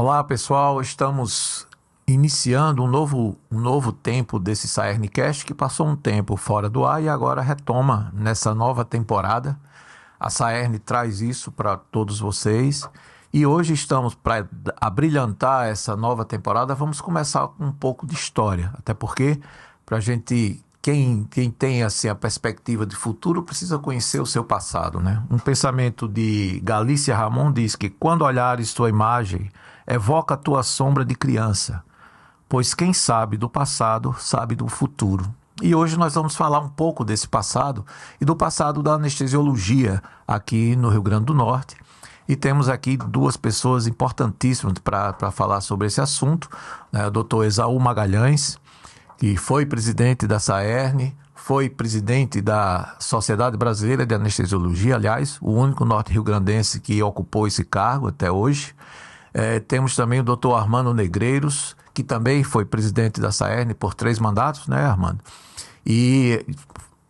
Olá, pessoal. Estamos iniciando um novo tempo desse Saernicast que passou um tempo fora do ar e agora retoma nessa nova temporada. A Saerne traz isso para todos vocês e hoje estamos para abrilhantar essa nova temporada. Vamos começar com um pouco de história, até porque para a gente, quem tem assim, a perspectiva de futuro precisa conhecer o seu passado, né? Um pensamento de Galícia Ramon diz que quando olhares tua imagem, evoca a tua sombra de criança, pois quem sabe do passado, sabe do futuro. E hoje nós vamos falar um pouco desse passado e do passado da anestesiologia aqui no Rio Grande do Norte. E temos aqui duas pessoas importantíssimas para falar sobre esse assunto, né? O Dr. Esaú Magalhães, que foi presidente da Saerne, foi presidente da Sociedade Brasileira de Anestesiologia, aliás, o único norte-riograndense que ocupou esse cargo até hoje. Temos também o Dr. Armando Negreiros, que também foi presidente da Saerne por 3 mandatos, né, Armando? E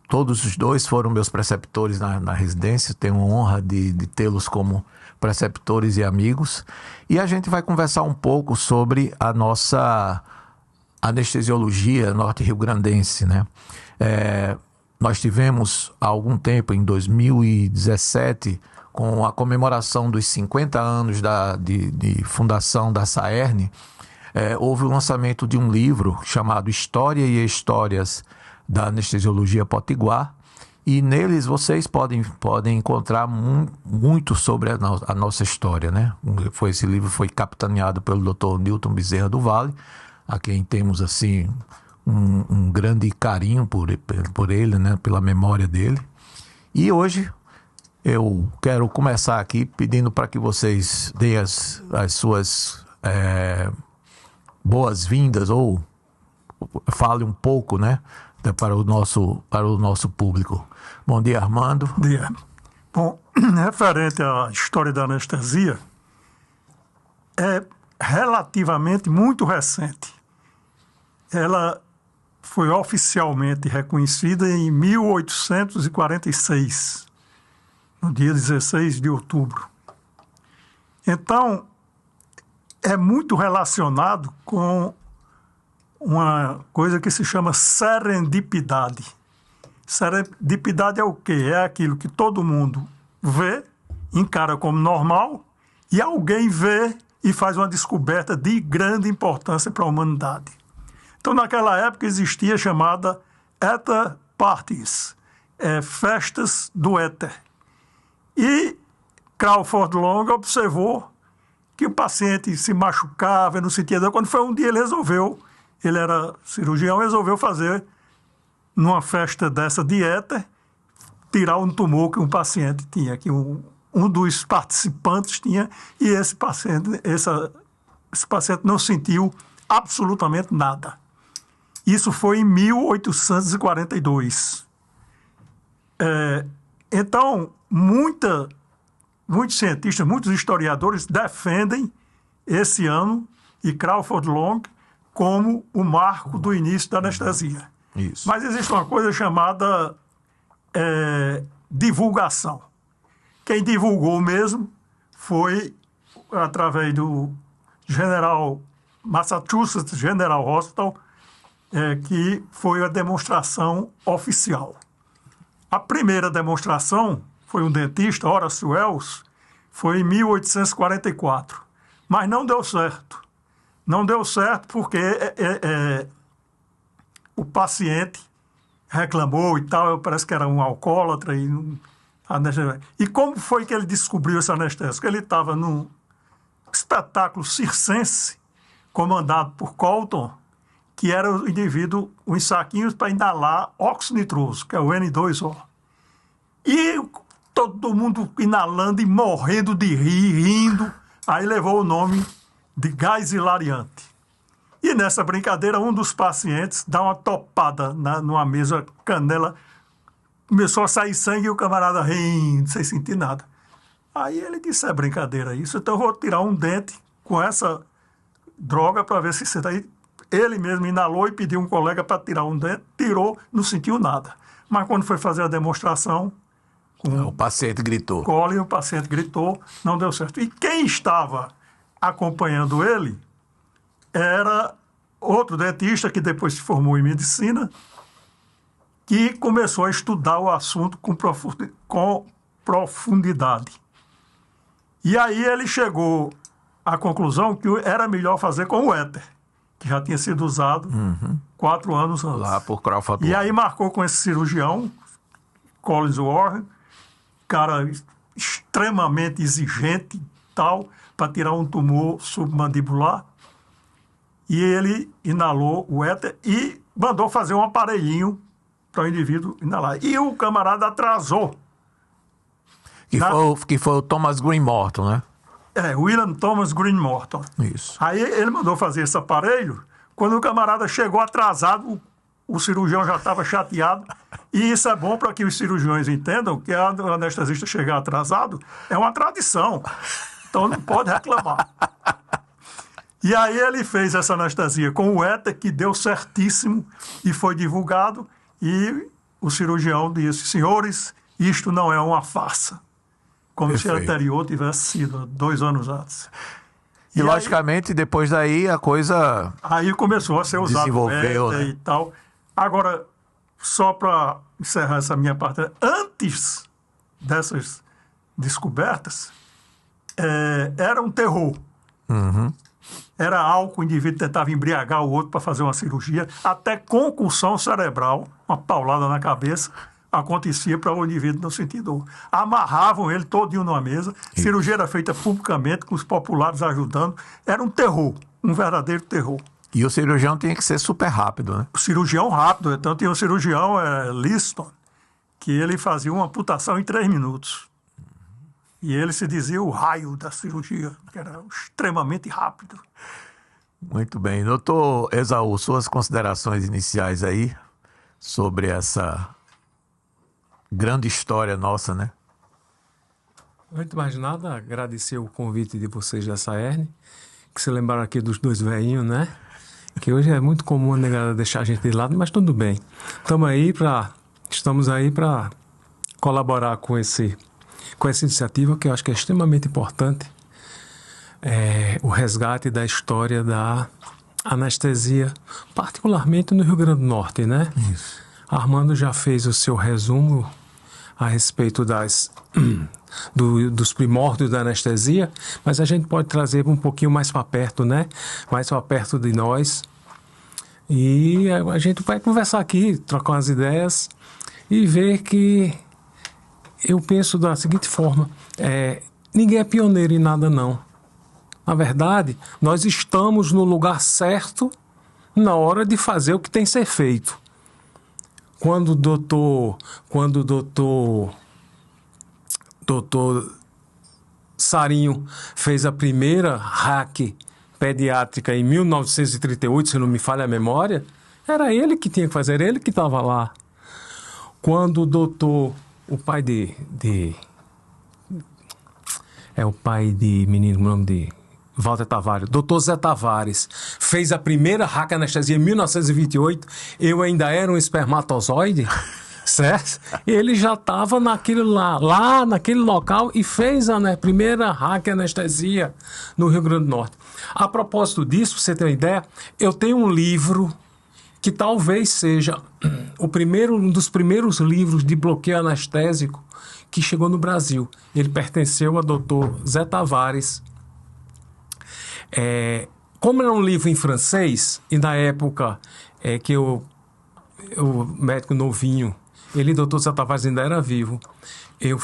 todos os dois foram meus preceptores na residência. Tenho a honra de tê-los como preceptores e amigos. E a gente vai conversar um pouco sobre a nossa anestesiologia norte-riograndense, né? Nós tivemos há algum tempo, em 2017, com a comemoração dos 50 anos de fundação da Saerne, houve o lançamento de um livro chamado História e Histórias da Anestesiologia Potiguar, e neles vocês podem encontrar muito sobre a nossa história, né? Esse livro foi capitaneado pelo Dr. Newton Bezerra do Vale, a quem temos assim um grande carinho por ele, né? Pela memória dele. E hoje eu quero começar aqui pedindo para que vocês deem as suas boas-vindas ou fale um pouco, né, para o nosso público. Bom dia, Armando. Bom dia. Bom, referente à história da anestesia, é relativamente muito recente. Ela foi oficialmente reconhecida em 1846, no dia 16 de outubro. Então, é muito relacionado com uma coisa que se chama serendipidade. Serendipidade é o quê? É aquilo que todo mundo vê, encara como normal, e alguém vê e faz uma descoberta de grande importância para a humanidade. Então, naquela época existia a chamada Ether Parties, festas do éter. E Crawford Long observou que o paciente se machucava, não sentia dor. Quando foi um dia, ele era cirurgião, resolveu fazer, numa festa dessa de éter, tirar um tumor que um paciente tinha, que um dos participantes tinha, e esse paciente não sentiu absolutamente nada. Isso foi em 1842. Então, muitos cientistas, muitos historiadores defendem esse ano e Crawford Long como o marco do início da anestesia. Isso. Mas existe uma coisa chamada divulgação. Quem divulgou mesmo foi através do Massachusetts General Hospital, que foi a demonstração oficial. A primeira demonstração foi um dentista, Horace Wells, foi em 1844. Mas não deu certo. Não deu certo porque o paciente reclamou e tal, parece que era um alcoólatra. E como foi que ele descobriu esse anestésico? Ele estava num espetáculo circense, comandado por Colton, que era o indivíduo, uns saquinhos para inalar óxido nitroso, que é o N2O. E todo mundo inalando e morrendo de rir, rindo. Aí levou o nome de gás hilariante. E nessa brincadeira, um dos pacientes dá uma topada numa mesa, canela, começou a sair sangue e o camarada rindo, sem sentir nada. Aí ele disse, é brincadeira isso, então eu vou tirar um dente com essa droga para ver se você está aí. Ele mesmo inalou e pediu um colega para tirar um dente, tirou, não sentiu nada. Mas quando foi fazer a demonstração, o paciente gritou. O paciente gritou, não deu certo. E quem estava acompanhando ele era outro dentista que depois se formou em medicina, que começou a estudar o assunto com profundidade. E aí ele chegou à conclusão que era melhor fazer com o éter, que já tinha sido usado 4 anos antes. Lá por Crawford. E aí marcou com esse cirurgião, Collins Warren, cara extremamente exigente, tal, para tirar um tumor submandibular. E ele inalou o éter e mandou fazer um aparelhinho para o indivíduo inalar. E o camarada atrasou. Que foi o Thomas Green Morton, né? William Thomas Green Morton. Isso. Aí ele mandou fazer esse aparelho. Quando o camarada chegou atrasado, o cirurgião já estava chateado. E isso é bom para que os cirurgiões entendam que o anestesista chegar atrasado é uma tradição. Então não pode reclamar. E aí ele fez essa anestesia com o éter, que deu certíssimo e foi divulgado. E o cirurgião disse: senhores, isto não é uma farsa. Como se o anterior tivesse sido 2 anos antes. E logicamente, depois daí, a coisa... Aí começou a ser usado desenvolveu, né? E tal. Agora, só para encerrar essa minha parte, antes dessas descobertas, era um terror. Era álcool, o indivíduo tentava embriagar o outro para fazer uma cirurgia, até concussão cerebral, uma paulada na cabeça, acontecia para o indivíduo não sentir dor. Amarravam ele todinho numa mesa, cirurgia era feita publicamente, com os populares ajudando. Era um terror, um verdadeiro terror. E o cirurgião tinha que ser super rápido, né? O cirurgião rápido, então tinha um cirurgião, Liston, que ele fazia uma amputação em 3 minutos. E ele se dizia o raio da cirurgia, que era extremamente rápido. Muito bem. Doutor Esaú, suas considerações iniciais aí sobre essa grande história nossa, né? Antes de mais nada, agradecer o convite de vocês da Saerne, que se lembraram aqui dos 2 velhinhos, né? Que hoje é muito comum a negada deixar a gente de lado, mas tudo bem. Estamos aí para colaborar com essa iniciativa, que eu acho que é extremamente importante, o resgate da história da anestesia, particularmente no Rio Grande do Norte, né? Isso. Armando já fez o seu resumo a respeito dos primórdios da anestesia, mas a gente pode trazer um pouquinho mais para perto, né? Mais para perto de nós. E a gente vai conversar aqui, trocar umas ideias e ver que eu penso da seguinte forma: ninguém é pioneiro em nada, não. Na verdade, nós estamos no lugar certo na hora de fazer o que tem que ser feito. Quando o doutor Sarinho fez a primeira hack pediátrica em 1938, se não me falha a memória, era ele que tinha que fazer, era ele que estava lá. Quando o pai de menino, o nome de Walter Tavares, doutor Zé Tavares, fez a primeira hack anestesia em 1928, eu ainda era um espermatozoide, certo? Ele já estava lá naquele local e fez a primeira hack anestesia no Rio Grande do Norte. A propósito disso, pra você ter uma ideia, eu tenho um livro que talvez seja um dos primeiros livros de bloqueio anestésico que chegou no Brasil. Ele pertenceu ao doutor Zé Tavares. Como era um livro em francês, e na época que o médico novinho, doutor Zé Tavares, ainda era vivo, eu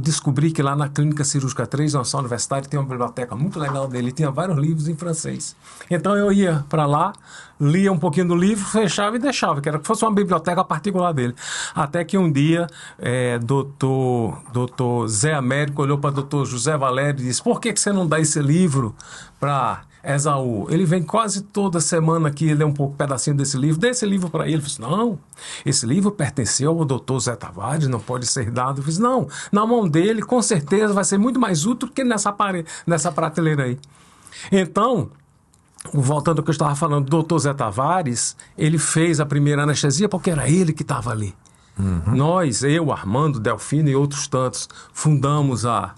descobri que lá na Clínica Cirúrgica 3, na nossa universidade, tem uma biblioteca muito legal dele, tinha vários livros em francês. Então eu ia para lá, lia um pouquinho do livro, fechava e deixava, que era que fosse uma biblioteca particular dele. Até que um dia, doutor Zé Américo olhou para doutor José Valério e disse: por que você não dá esse livro para Esaú? Ele vem quase toda semana aqui, ele é um pedacinho desse livro, dê esse livro para ele. Eu disse: não, esse livro pertenceu ao doutor Zé Tavares, não pode ser dado. Eu disse: não, na mão dele, com certeza vai ser muito mais útil que nessa prateleira aí. Então, voltando ao que eu estava falando, o doutor Zé Tavares, ele fez a primeira anestesia porque era ele que estava ali. Nós, eu, Armando, Delfino e outros tantos, fundamos a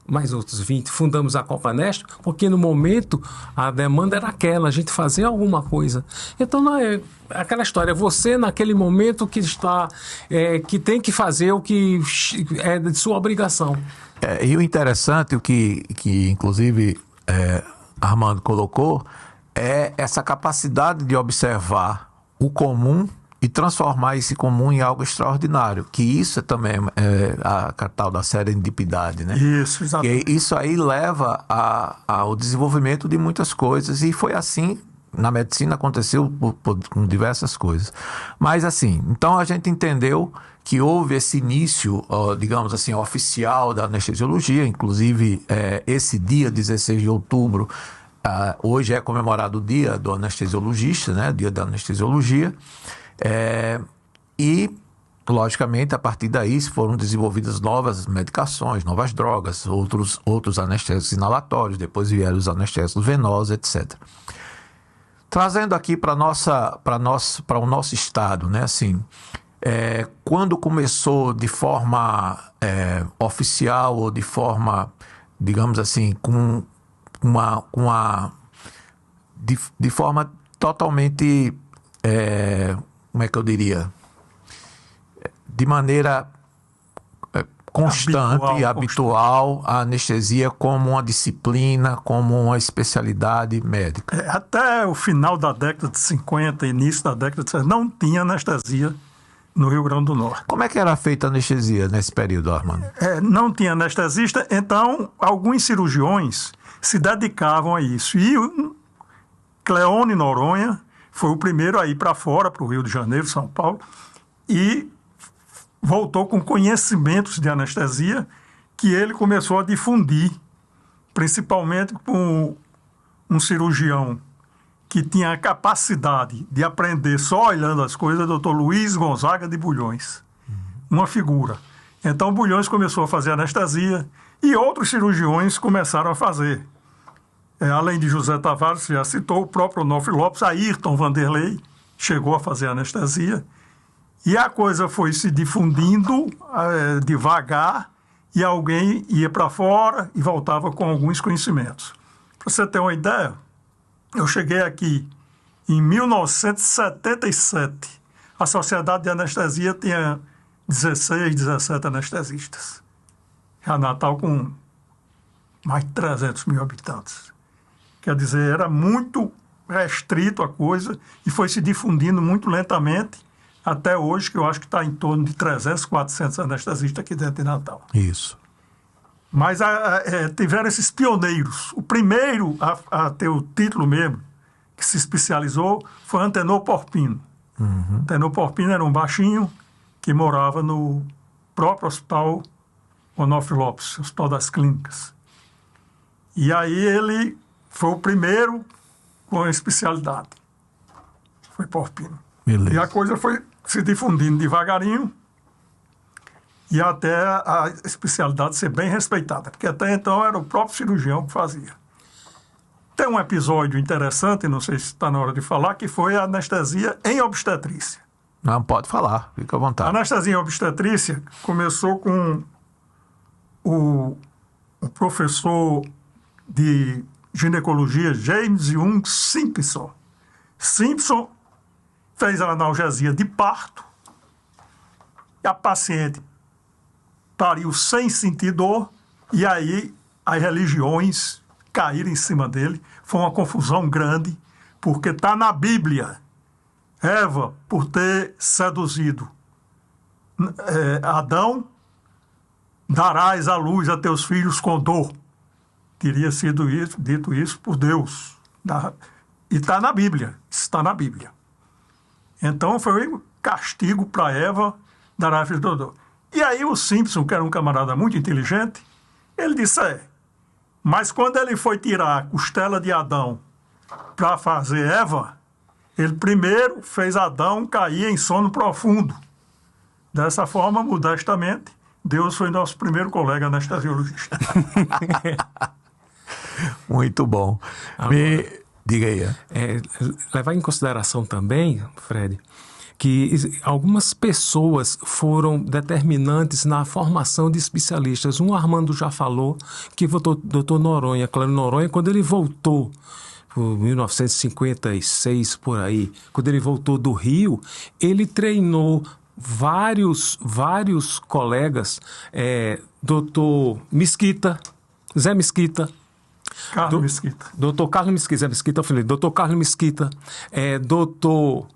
mais outros 20, fundamos a Copanest, porque no momento a demanda era aquela, a gente fazer alguma coisa. Então não é aquela história, você naquele momento que está, que tem que fazer o que é de sua obrigação. E o interessante, o que inclusive Armando colocou, é essa capacidade de observar o comum e transformar esse comum em algo extraordinário, que isso também é a tal da serendipidade, né? Isso, exatamente. Que isso aí leva ao desenvolvimento de muitas coisas, e foi assim, na medicina aconteceu com diversas coisas. Mas assim, então a gente entendeu que houve esse início, digamos assim, oficial da anestesiologia, inclusive esse dia 16 de outubro, hoje é comemorado o dia do anestesiologista, né? Dia da anestesiologia. E, logicamente, a partir daí foram desenvolvidas novas medicações, novas drogas, outros anestésicos inalatórios, depois vieram os anestésicos venosos, etc. Trazendo aqui para o nosso estado, né? Assim, quando começou de forma oficial ou de forma, digamos assim, de forma totalmente, como é que eu diria, de maneira constante e habitual, a anestesia como uma disciplina, como uma especialidade médica. Até o final da década de 50, início da década de 60, não tinha anestesia no Rio Grande do Norte. Como é que era feita a anestesia nesse período, Armando? Não tinha anestesista, então alguns cirurgiões se dedicavam a isso. E o Cleone Noronha foi o primeiro a ir para fora, para o Rio de Janeiro, São Paulo, e voltou com conhecimentos de anestesia que ele começou a difundir, principalmente com um cirurgião que tinha a capacidade de aprender só olhando as coisas, Dr. Luiz Gonzaga de Bulhões, uma figura. Então Bulhões começou a fazer anestesia e outros cirurgiões começaram a fazer. Além de José Tavares, já citou, o próprio Onofre Lopes, Ayrton Vanderlei chegou a fazer anestesia. E a coisa foi se difundindo devagar, e alguém ia para fora e voltava com alguns conhecimentos. Para você ter uma ideia, eu cheguei aqui em 1977. A Sociedade de Anestesia tinha 16, 17 anestesistas. A Natal com mais de 300 mil habitantes. Quer dizer, era muito restrito a coisa e foi se difundindo muito lentamente até hoje, que eu acho que está em torno de 300, 400 anestesistas aqui dentro de Natal. Isso. Mas tiveram esses pioneiros. O primeiro a ter o título mesmo, que se especializou, foi Antenor Porpino. Uhum. Antenor Porpino era um baixinho que morava no próprio hospital Onofre Lopes, Hospital das Clínicas. E aí ele foi o primeiro com a especialidade. Foi Porpino. Beleza. E a coisa foi se difundindo devagarinho e até a especialidade ser bem respeitada, porque até então era o próprio cirurgião que fazia. Tem um episódio interessante, não sei se está na hora de falar, que foi a anestesia em obstetrícia. Não, pode falar, fica à vontade. A anestesia em obstetrícia começou com o professor de ginecologia James Young Simpson. Simpson fez a analgesia de parto e a paciente pariu sem sentir dor, e aí as religiões caíram em cima dele. Foi uma confusão grande, porque está na Bíblia. Eva, por ter seduzido Adão, darás à luz a teus filhos com dor. Teria sido dito isso por Deus. E está na Bíblia. Está na Bíblia. Então foi um castigo para Eva, dará a filhos com dor. E aí o Simpson, que era um camarada muito inteligente, ele disse, mas quando ele foi tirar a costela de Adão para fazer Eva, ele primeiro fez Adão cair em sono profundo. Dessa forma, modestamente, Deus foi nosso primeiro colega anestesiologista. Muito bom. Diga aí. Levar em consideração também, Fred, que algumas pessoas foram determinantes na formação de especialistas. Um Armando já falou, que o doutor Noronha, Clânio Noronha, quando ele voltou, por 1956, por aí, quando ele voltou do Rio, ele treinou vários colegas, doutor Mesquita, Zé Mesquita, Carlos Mesquita. doutor Carlos Mesquita, Zé Mesquita, eu falei, doutor Carlos Mesquita, doutor...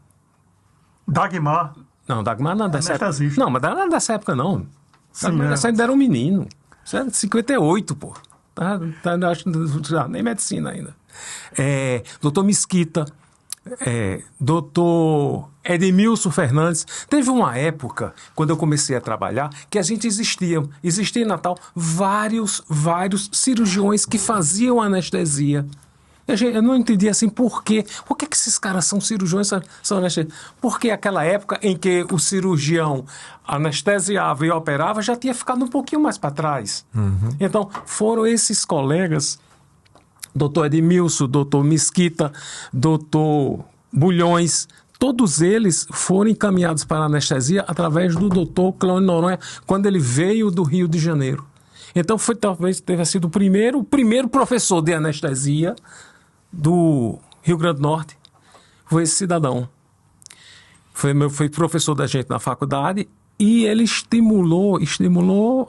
Dagmar. Não, Dagmar não é dessa época. Anestesista. Não, mas não é dessa época, não. Sim, Dagmar é. dessa época era um menino. Isso era de 58, pô. Acho que nem medicina ainda. Doutor Mesquita, doutor Edmilson Fernandes. Teve uma época, quando eu comecei a trabalhar, que a gente existia em Natal vários cirurgiões que faziam anestesia. Eu não entendi assim por quê. Por que esses caras são cirurgiões, são anestesistas? Porque aquela época em que o cirurgião anestesiava e operava já tinha ficado um pouquinho mais para trás. Uhum. Então, foram esses colegas, doutor Edmilson, doutor Mesquita, doutor Bulhões, todos eles foram encaminhados para a anestesia através do doutor Clânio Noronha, quando ele veio do Rio de Janeiro. Então, talvez tenha sido o primeiro professor de anestesia do Rio Grande do Norte, foi esse cidadão. Foi professor da gente na faculdade e ele estimulou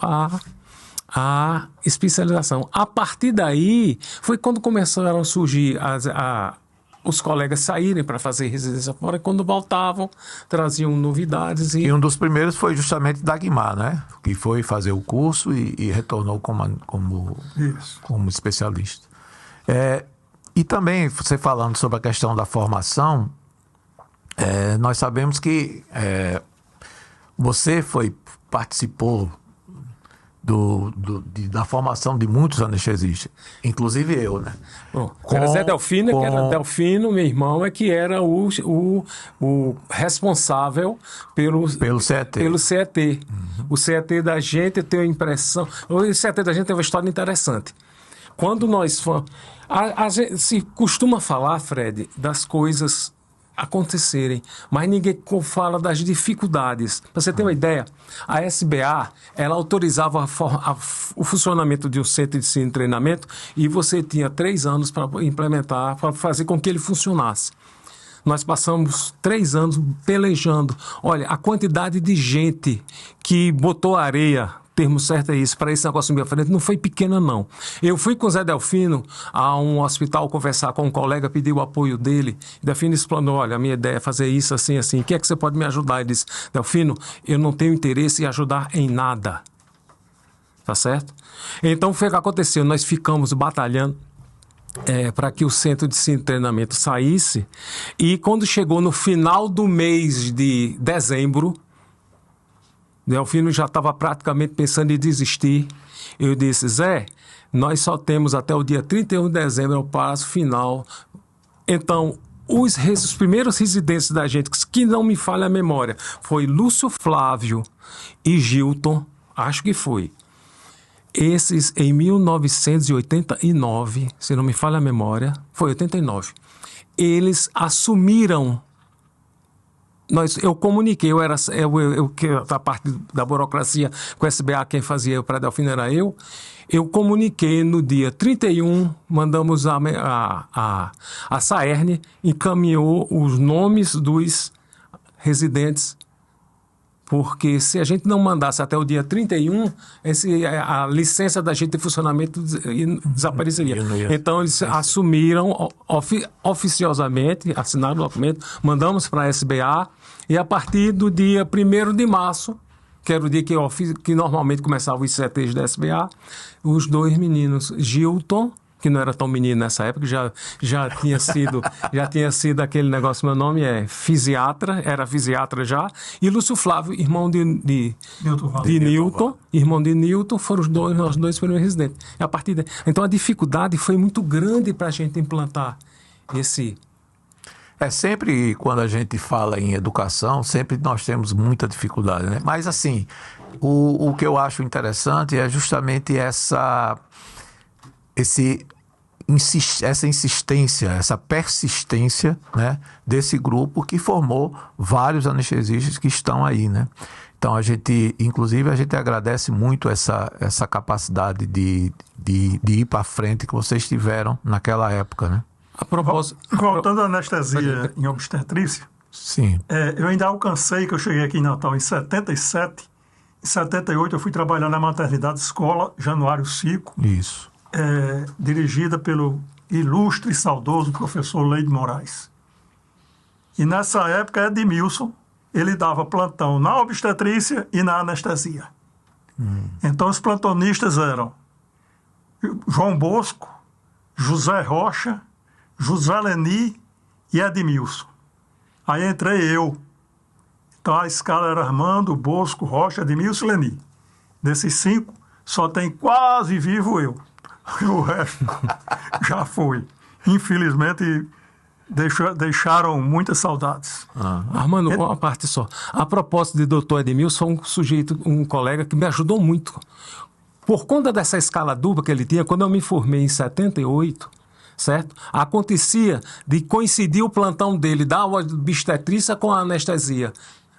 a especialização. A partir daí, foi quando começaram a surgir os colegas saírem para fazer residência fora, e quando voltavam, traziam novidades. E um dos primeiros foi justamente Dagmar, né? Que foi fazer o curso e retornou como especialista. E também, você falando sobre a questão da formação, nós sabemos que você participou da formação de muitos anestesistas, inclusive eu, né? Bom, era Zé Delfino, que era Delfino, meu irmão, que era o responsável pelo CET. Uhum. O CET da gente, eu tenho a impressão... O CET da gente tem uma história interessante. Quando nós... A gente se costuma falar, Fred, das coisas acontecerem, mas ninguém fala das dificuldades. Para você ter uma ideia, a SBA, ela autorizava o funcionamento de um centro de ensino e treinamento e você tinha 3 anos para implementar, para fazer com que ele funcionasse. Nós passamos 3 anos pelejando. Olha, a quantidade de gente que botou areia, termo certo é isso, para esse negócio minha frente, não foi pequena, não. Eu fui com o Zé Delfino a um hospital conversar com um colega, pedir o apoio dele. Delfino explanou, olha, a minha ideia é fazer isso assim, assim. O que é que você pode me ajudar? Ele disse, Delfino, eu não tenho interesse em ajudar em nada. Tá certo? Então, foi o que aconteceu. Nós ficamos batalhando para que o centro de ensino e treinamento saísse. E quando chegou no final do mês de dezembro, Delfino já estava praticamente pensando em desistir. Eu disse, Zé, nós só temos até o dia 31 de dezembro, é o prazo final. Então, os primeiros residentes da gente, que não me falha a memória, foi Lúcio Flávio e Gilton, acho que foi. Esses, em 1989, se não me falha a memória, foi 89, eles assumiram. Eu comuniquei, a parte da burocracia com o SBA, quem fazia o pré-Delfino era eu. Eu comuniquei no dia 31, mandamos a Saerne, encaminhou os nomes dos residentes, porque se a gente não mandasse até o dia 31, a licença da gente de funcionamento desapareceria. Então, eles assumiram oficiosamente, assinaram o documento, mandamos para a SBA, e a partir do dia 1º de março, que era o dia que normalmente começavam os CTs da SBA, os 2 meninos, Gilton, que não era tão menino nessa época, já tinha sido aquele negócio, meu nome é fisiatra, era fisiatra já, e Lúcio Flávio, irmão de Newton, irmão de Newton, foram os dois primeiros residentes. E a partir daí, então a dificuldade foi muito grande para a gente implantar esse... Sempre quando a gente fala em educação, sempre nós temos muita dificuldade, né? Mas assim, o que eu acho interessante é justamente esse essa insistência, essa persistência, né, desse grupo que formou vários anestesistas que estão aí, né? Então, inclusive, a gente agradece muito essa capacidade de ir para frente que vocês tiveram naquela época, né? A propósito... Voltando à anestesia em obstetrícia, sim. Eu ainda alcancei, que eu cheguei aqui em Natal em 77, em 78 eu fui trabalhar na maternidade escola Januário Cico, Isso. Dirigida pelo ilustre e saudoso professor Leide Moraes. E nessa época, Edmilson, ele dava plantão na obstetrícia e na anestesia. Então, os plantonistas eram João Bosco, José Rocha, José Leni e Edmilson. Aí entrei eu. Então, a escala era Armando, Bosco, Rocha, Edmilson e Leni. Desses 5, só tem quase vivo eu. O resto já foi. Infelizmente... Deixaram muitas saudades. Armando, uma parte só. A propósito de doutor Edmilson, um colega que me ajudou muito. Por conta dessa escala dupla que ele tinha, quando eu me formei em 78, certo? Acontecia de coincidir o plantão dele da obstetrícia com a anestesia.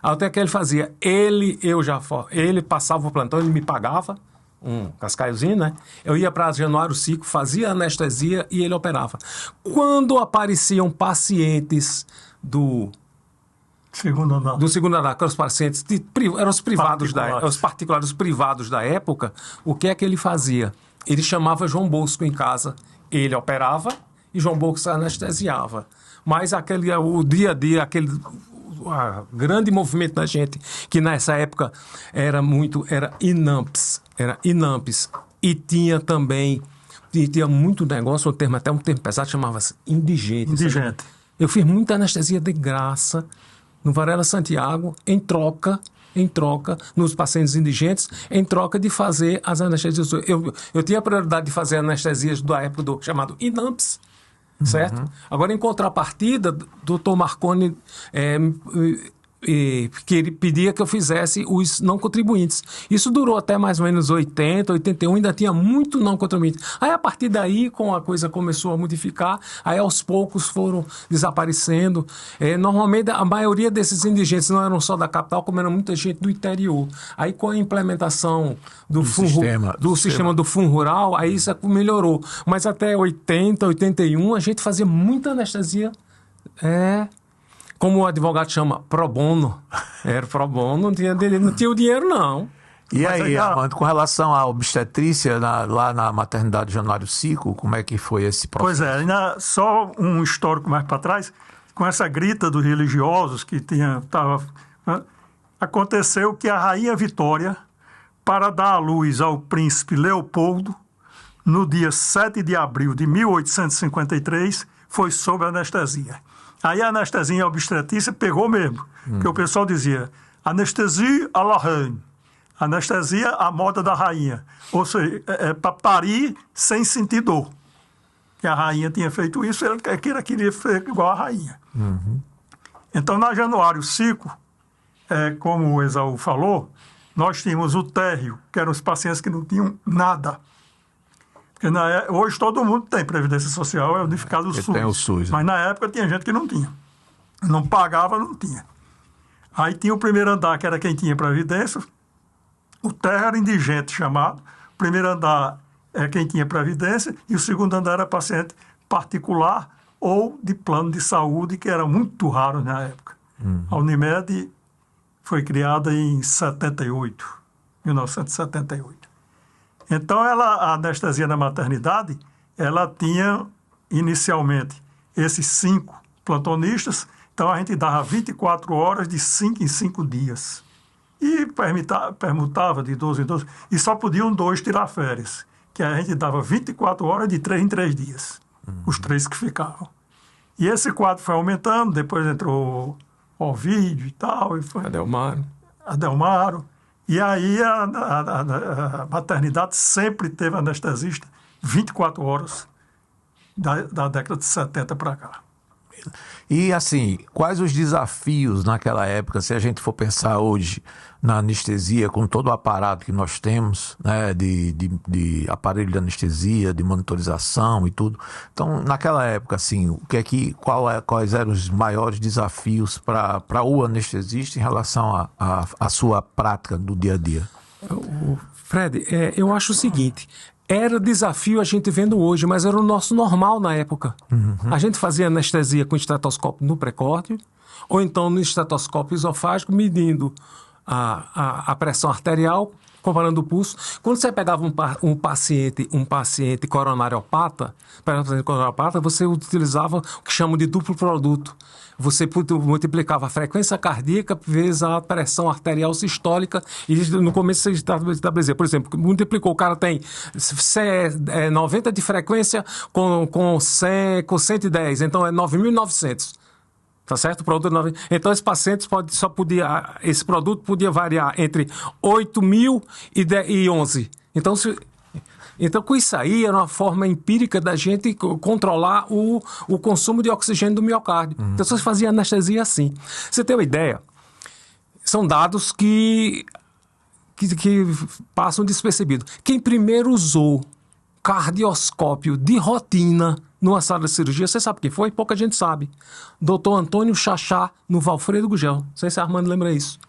Até que ele fazia, ele passava o plantão, ele me pagava um cascaiozinho, né? Eu ia para Januário Cico, fazia anestesia e ele operava. Quando apareciam pacientes do segundo andar, que eram os pacientes eram os privados os particulares, os privados da época, o que é que ele fazia? Ele chamava João Bosco em casa, ele operava e João Bosco anestesiava. Mas o dia a dia, grande movimento da gente, que nessa época era INAMPS, e tinha também, tinha muito negócio, até um termo pesado, chamava-se indigente. Eu fiz muita anestesia de graça no Varela Santiago, em troca, nos pacientes indigentes, em troca de fazer as anestesias. Eu tinha a prioridade de fazer anestesias da época do chamado INAMPS, certo? Agora, em contrapartida, doutor Marconi que ele pedia que eu fizesse os não contribuintes. Isso durou até mais ou menos 80, 81, ainda tinha muito não contribuinte. Aí, a partir daí, a coisa começou a modificar, aí aos poucos foram desaparecendo. Normalmente, a maioria desses indigentes não eram só da capital, como era muita gente do interior. Aí, com a implementação do sistema do Fundo Rural, aí isso melhorou. Mas até 80, 81, a gente fazia muita anestesia, como o advogado chama, pro bono. Era pro bono, não tinha o dinheiro, não. E aí, Armando, com relação à obstetrícia, lá na maternidade Januário Cico, como é que foi esse processo? Pois é, só um histórico mais para trás, com essa grita dos religiosos que aconteceu que a Rainha Vitória, para dar à luz ao príncipe Leopoldo, no dia 7 de abril de 1853, foi sob anestesia. Aí a anestesia em obstetrícia pegou mesmo, porque o pessoal dizia anestesia à la reine, anestesia à moda da rainha, ou seja, para parir sem sentir dor. Que a rainha tinha feito isso, ele queria ser igual a rainha. Então, na Januário Cico, como o Esaú falou, nós tínhamos o térreo, que eram os pacientes que não tinham nada. Porque hoje todo mundo tem Previdência Social, é unificado o SUS. Tem o SUS. Mas na época tinha gente que não tinha. Não pagava, não tinha. Aí tinha o primeiro andar, que era quem tinha Previdência. O térreo era indigente chamado. O primeiro andar é quem tinha Previdência. E o segundo andar era paciente particular ou de plano de saúde, que era muito raro na época. A Unimed foi criada em 1978. Então, a anestesia na maternidade, ela tinha inicialmente esses 5 plantonistas, então a gente dava 24 horas de 5 em 5 dias. E permutava de 12 em 12, e só podiam 2 tirar férias, que a gente dava 24 horas de 3 em 3 dias, os 3 que ficavam. E esse quadro foi aumentando, depois entrou Ovídio e tal. E foi Adelmaro. E aí a maternidade sempre teve anestesista 24 horas da década de 70 para cá. E assim, quais os desafios naquela época, se a gente for pensar hoje na anestesia, com todo o aparato que nós temos, né, de aparelho de anestesia, de monitorização e tudo. Então, naquela época, assim, quais eram os maiores desafios para o anestesista em relação à sua prática do dia a dia? Fred, eu acho o seguinte, era desafio a gente vendo hoje, mas era o nosso normal na época. A gente fazia anestesia com estetoscópio no pré-córteo, ou então no estetoscópio esofágico, medindo a pressão arterial, comparando o pulso. Quando você pegava um paciente coronariopata, você utilizava o que chamam de duplo produto. Você multiplicava a frequência cardíaca vezes a pressão arterial sistólica e no começo você estabelecia. Por exemplo, multiplicou, o cara tem 90 de frequência com 110, então é 9.900. Tá certo? O produto 9. Então, esse paciente esse produto podia variar entre 8.000 e 11. Então, com isso aí, era uma forma empírica da gente controlar o consumo de oxigênio do miocárdio. Então, você fazia anestesia assim. Você tem uma ideia? São dados que passam despercebidos. Quem primeiro usou cardioscópio de rotina numa sala de cirurgia, você sabe quem foi? Pouca gente sabe. Doutor Antônio Chachá, no Valfredo Gugel. Não sei se a Armando lembra isso.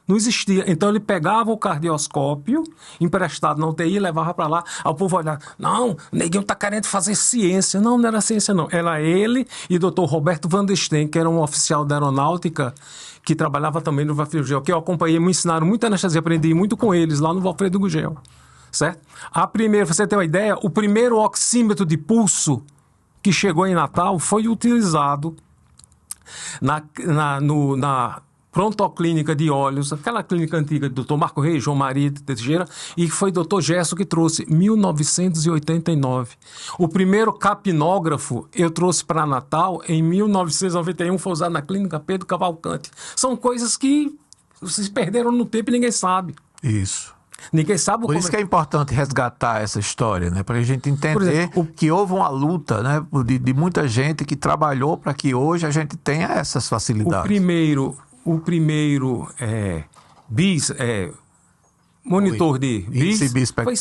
Não existia. Então ele pegava o cardioscópio emprestado na UTI e levava para lá. Aí o povo olhava, não, o neguinho tá querendo fazer ciência. Não era ciência não. Era ele e o doutor Roberto Van der Steen, que era um oficial da aeronáutica que trabalhava também no Valfredo Gugel, que eu acompanhei, me ensinaram muita anestesia, aprendi muito com eles lá no Valfredo Gugel. Certo? Você tem uma ideia, o primeiro oxímetro de pulso que chegou em Natal foi utilizado na Prontoclínica de Olhos, aquela clínica antiga do Dr. Marco Reis, João Maria de Teixeira, e foi Dr. Gerson que trouxe, 1989. O primeiro capnógrafo eu trouxe para Natal em 1991, foi usado na clínica Pedro Cavalcante. São coisas que vocês perderam no tempo e ninguém sabe. Isso. Ninguém sabe Por isso que é importante resgatar essa história, né? Para a gente entender que houve uma luta, né, de muita gente que trabalhou para que hoje a gente tenha essas facilidades. O primeiro monitor de BIS foi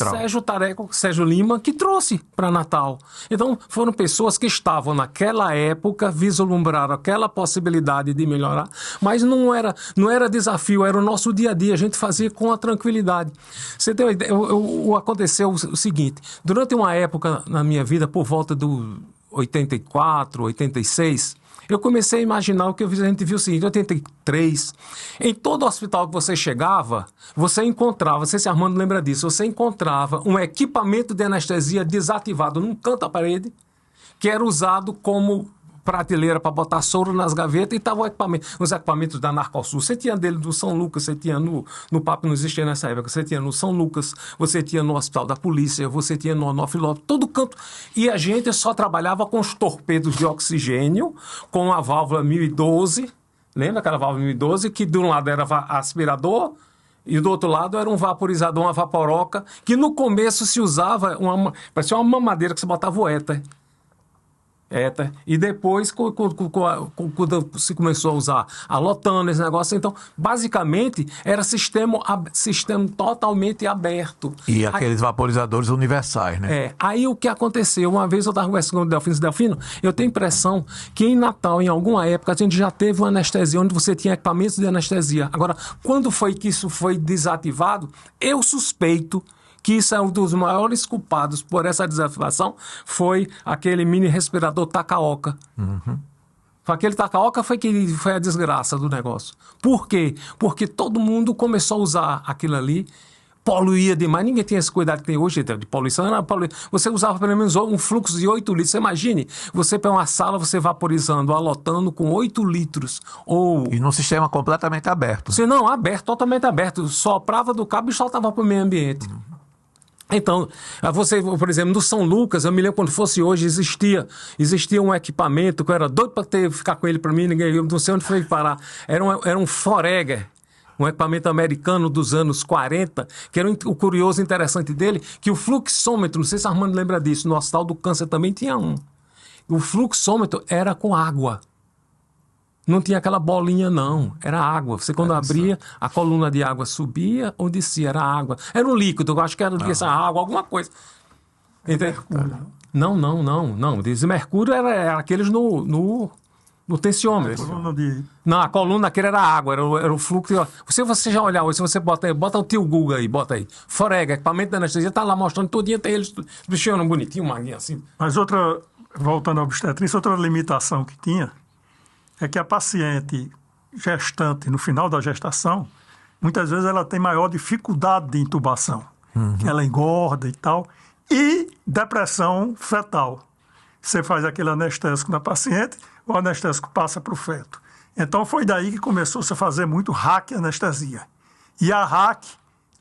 Sérgio Lima, que trouxe para Natal. Então, foram pessoas que estavam naquela época, vislumbraram aquela possibilidade de melhorar, mas não era desafio, era o nosso dia a dia, a gente fazia com a tranquilidade. Você tem uma ideia, aconteceu o seguinte, durante uma época na minha vida, por volta do 84, 86, eu comecei a imaginar o que a gente viu o seguinte, em 83, em todo hospital que você chegava, você encontrava, não sei se Armando lembra disso, você encontrava um equipamento de anestesia desativado num canto da parede, que era usado como prateleira para botar soro nas gavetas, e estavam os equipamentos da Narcosul. Você tinha dele do São Lucas, você tinha no PAP, não existia nessa época, você tinha no São Lucas, você tinha no Hospital da Polícia, você tinha no Onofre, todo canto. E a gente só trabalhava com os torpedos de oxigênio, com a válvula 1012, lembra aquela válvula 1012, que de um lado era aspirador, e do outro lado era um vaporizador, uma vaporoca, que no começo se usava, parecia uma mamadeira que você botava o éter. E depois, quando se começou a usar a Lotano, esse negócio, então, basicamente, era sistema totalmente aberto. E aqueles vaporizadores universais, né? Aí o que aconteceu? Uma vez eu estava conversando com o Delfino, eu tenho a impressão que em Natal, em alguma época, a gente já teve uma anestesia onde você tinha equipamentos de anestesia. Agora, quando foi que isso foi desativado, eu suspeito que isso é um dos maiores culpados por essa desativação, foi aquele mini respirador Takaoka. Aquele Takaoka foi a desgraça do negócio. Por quê? Porque todo mundo começou a usar aquilo ali, poluía demais, ninguém tinha esse cuidado que tem hoje de poluição. Você usava pelo menos um fluxo de 8 litros. Você imagine, você pega uma sala, você vaporizando, alotando com 8 litros. E num sistema completamente aberto. Se não, aberto, totalmente aberto. Soprava do cabo e soltava para o meio ambiente. Então, você, por exemplo, no São Lucas, eu me lembro quando fosse hoje, existia um equipamento que eu era doido para ficar com ele para mim, eu não sei onde foi parar. Era um Foreger, um equipamento americano dos anos 40, que era o curioso interessante dele, que o fluxômetro, não sei se a Armando lembra disso, no Hospital do Câncer também tinha um. O fluxômetro era com água. Não tinha aquela bolinha, não. Era água. Você, quando abria, a coluna de água subia ou descia. Era água. Era um líquido. Eu acho que era essa água, alguma coisa. Não. Diz mercúrio era aqueles no tensiômetro. Não, a coluna aquele era água, era o fluxo. Se você já olhar hoje, se você bota o tio Google aí, bota aí. Forega, equipamento da anestesia, tá lá mostrando todinho, tem eles bichando bonitinho, maguinho assim. Mas voltando à obstetrícia, outra limitação que tinha é que a paciente gestante, no final da gestação, muitas vezes ela tem maior dificuldade de intubação. Ela engorda e tal. E depressão fetal. Você faz aquele anestésico na paciente, o anestésico passa para o feto. Então foi daí que começou-se a fazer muito hack anestesia. E a hack,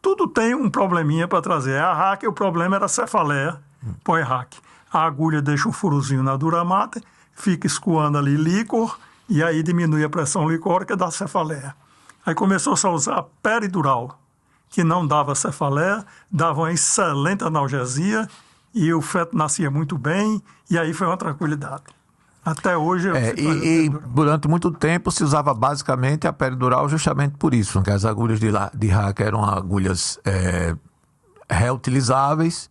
tudo tem um probleminha para trazer. A hack, o problema era a cefaleia pós-hack. A agulha deixa um furozinho na dura mater, fica escoando ali líquor, e aí diminui a pressão licórica da cefaleia. Aí começou-se a usar a peridural, que não dava cefaleia, dava uma excelente analgesia, e o feto nascia muito bem, e aí foi uma tranquilidade. Até hoje... durante muito tempo se usava basicamente a peridural justamente por isso, porque as agulhas de hack eram agulhas reutilizáveis,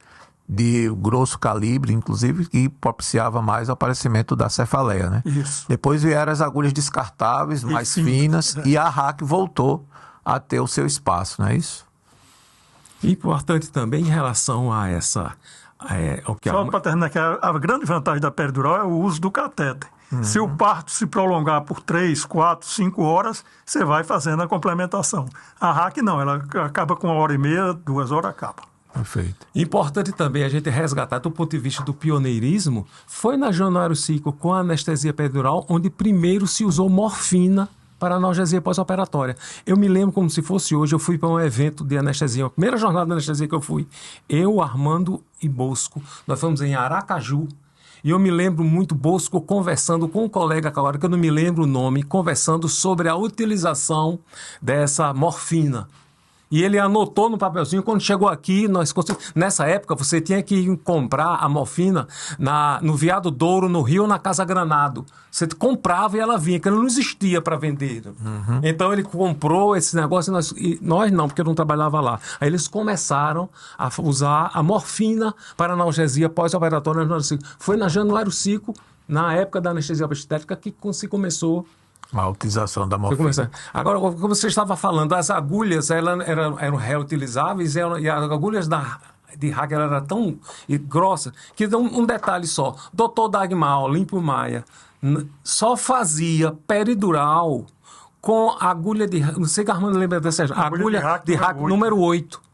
de grosso calibre, inclusive, que propiciava mais o aparecimento da cefaleia, né? Isso. Depois vieram as agulhas descartáveis, mais finas, e a hack voltou a ter o seu espaço, não é isso? Importante também em relação a essa... Só para terminar, que a grande vantagem da peridural é o uso do catéter. Se o parto se prolongar por 3, 4, 5 horas, você vai fazendo a complementação. A hack não, ela acaba com 1h30, 2 horas acaba. Perfeito. Importante também a gente resgatar, do ponto de vista do pioneirismo, foi na Januário Cico com a anestesia peridural, onde primeiro se usou morfina para analgesia pós-operatória. Eu me lembro como se fosse hoje, eu fui para um evento de anestesia, a primeira jornada de anestesia que eu fui, eu, Armando e Bosco, nós fomos em Aracaju, e eu me lembro muito Bosco conversando com um colega agora, que eu não me lembro o nome, conversando sobre a utilização dessa morfina. E ele anotou no papelzinho, quando chegou aqui, nessa época você tinha que ir comprar a morfina no Viado Douro, no Rio, na Casa Granado. Você comprava e ela vinha, que ela não existia para vender. Então ele comprou esse negócio e nós não, porque eu não trabalhava lá. Aí eles começaram a usar a morfina para analgesia pós-operatória. Foi na Januário Cico, na época da anestesia obstétrica, que se começou a utilização da morfina. Agora, como você estava falando, as agulhas eram reutilizáveis e as agulhas de hack eram tão grossas que dá um detalhe só. Dr. Dagmar Olímpio Maia só fazia peridural com agulha de hack. Não sei que a Armando lembra dessa agulha de hack número 8.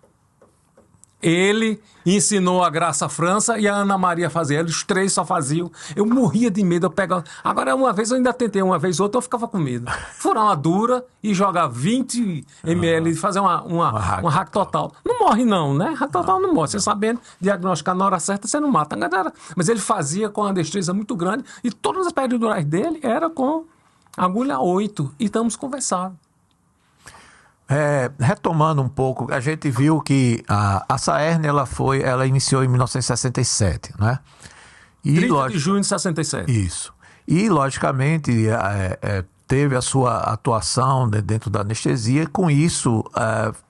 Ele ensinou a Graça França e a Ana Maria a fazer. Os 3 só faziam. Eu morria de medo. Eu pegava... Agora, uma vez eu ainda tentei, uma vez outra eu ficava com medo. Furar uma dura e jogar 20 ml e fazer uma hack total. Não morre não, né? Hack total não morre. Você sabendo diagnosticar na hora certa, você não mata. Mas ele fazia com uma destreza muito grande e todas as peridurais dele eram com agulha 8. E estamos conversando. Retomando um pouco, a gente viu que a Saerne ela iniciou em 1967, né? 30 de junho de 67. Isso. E, logicamente, teve a sua atuação dentro da anestesia e, com isso,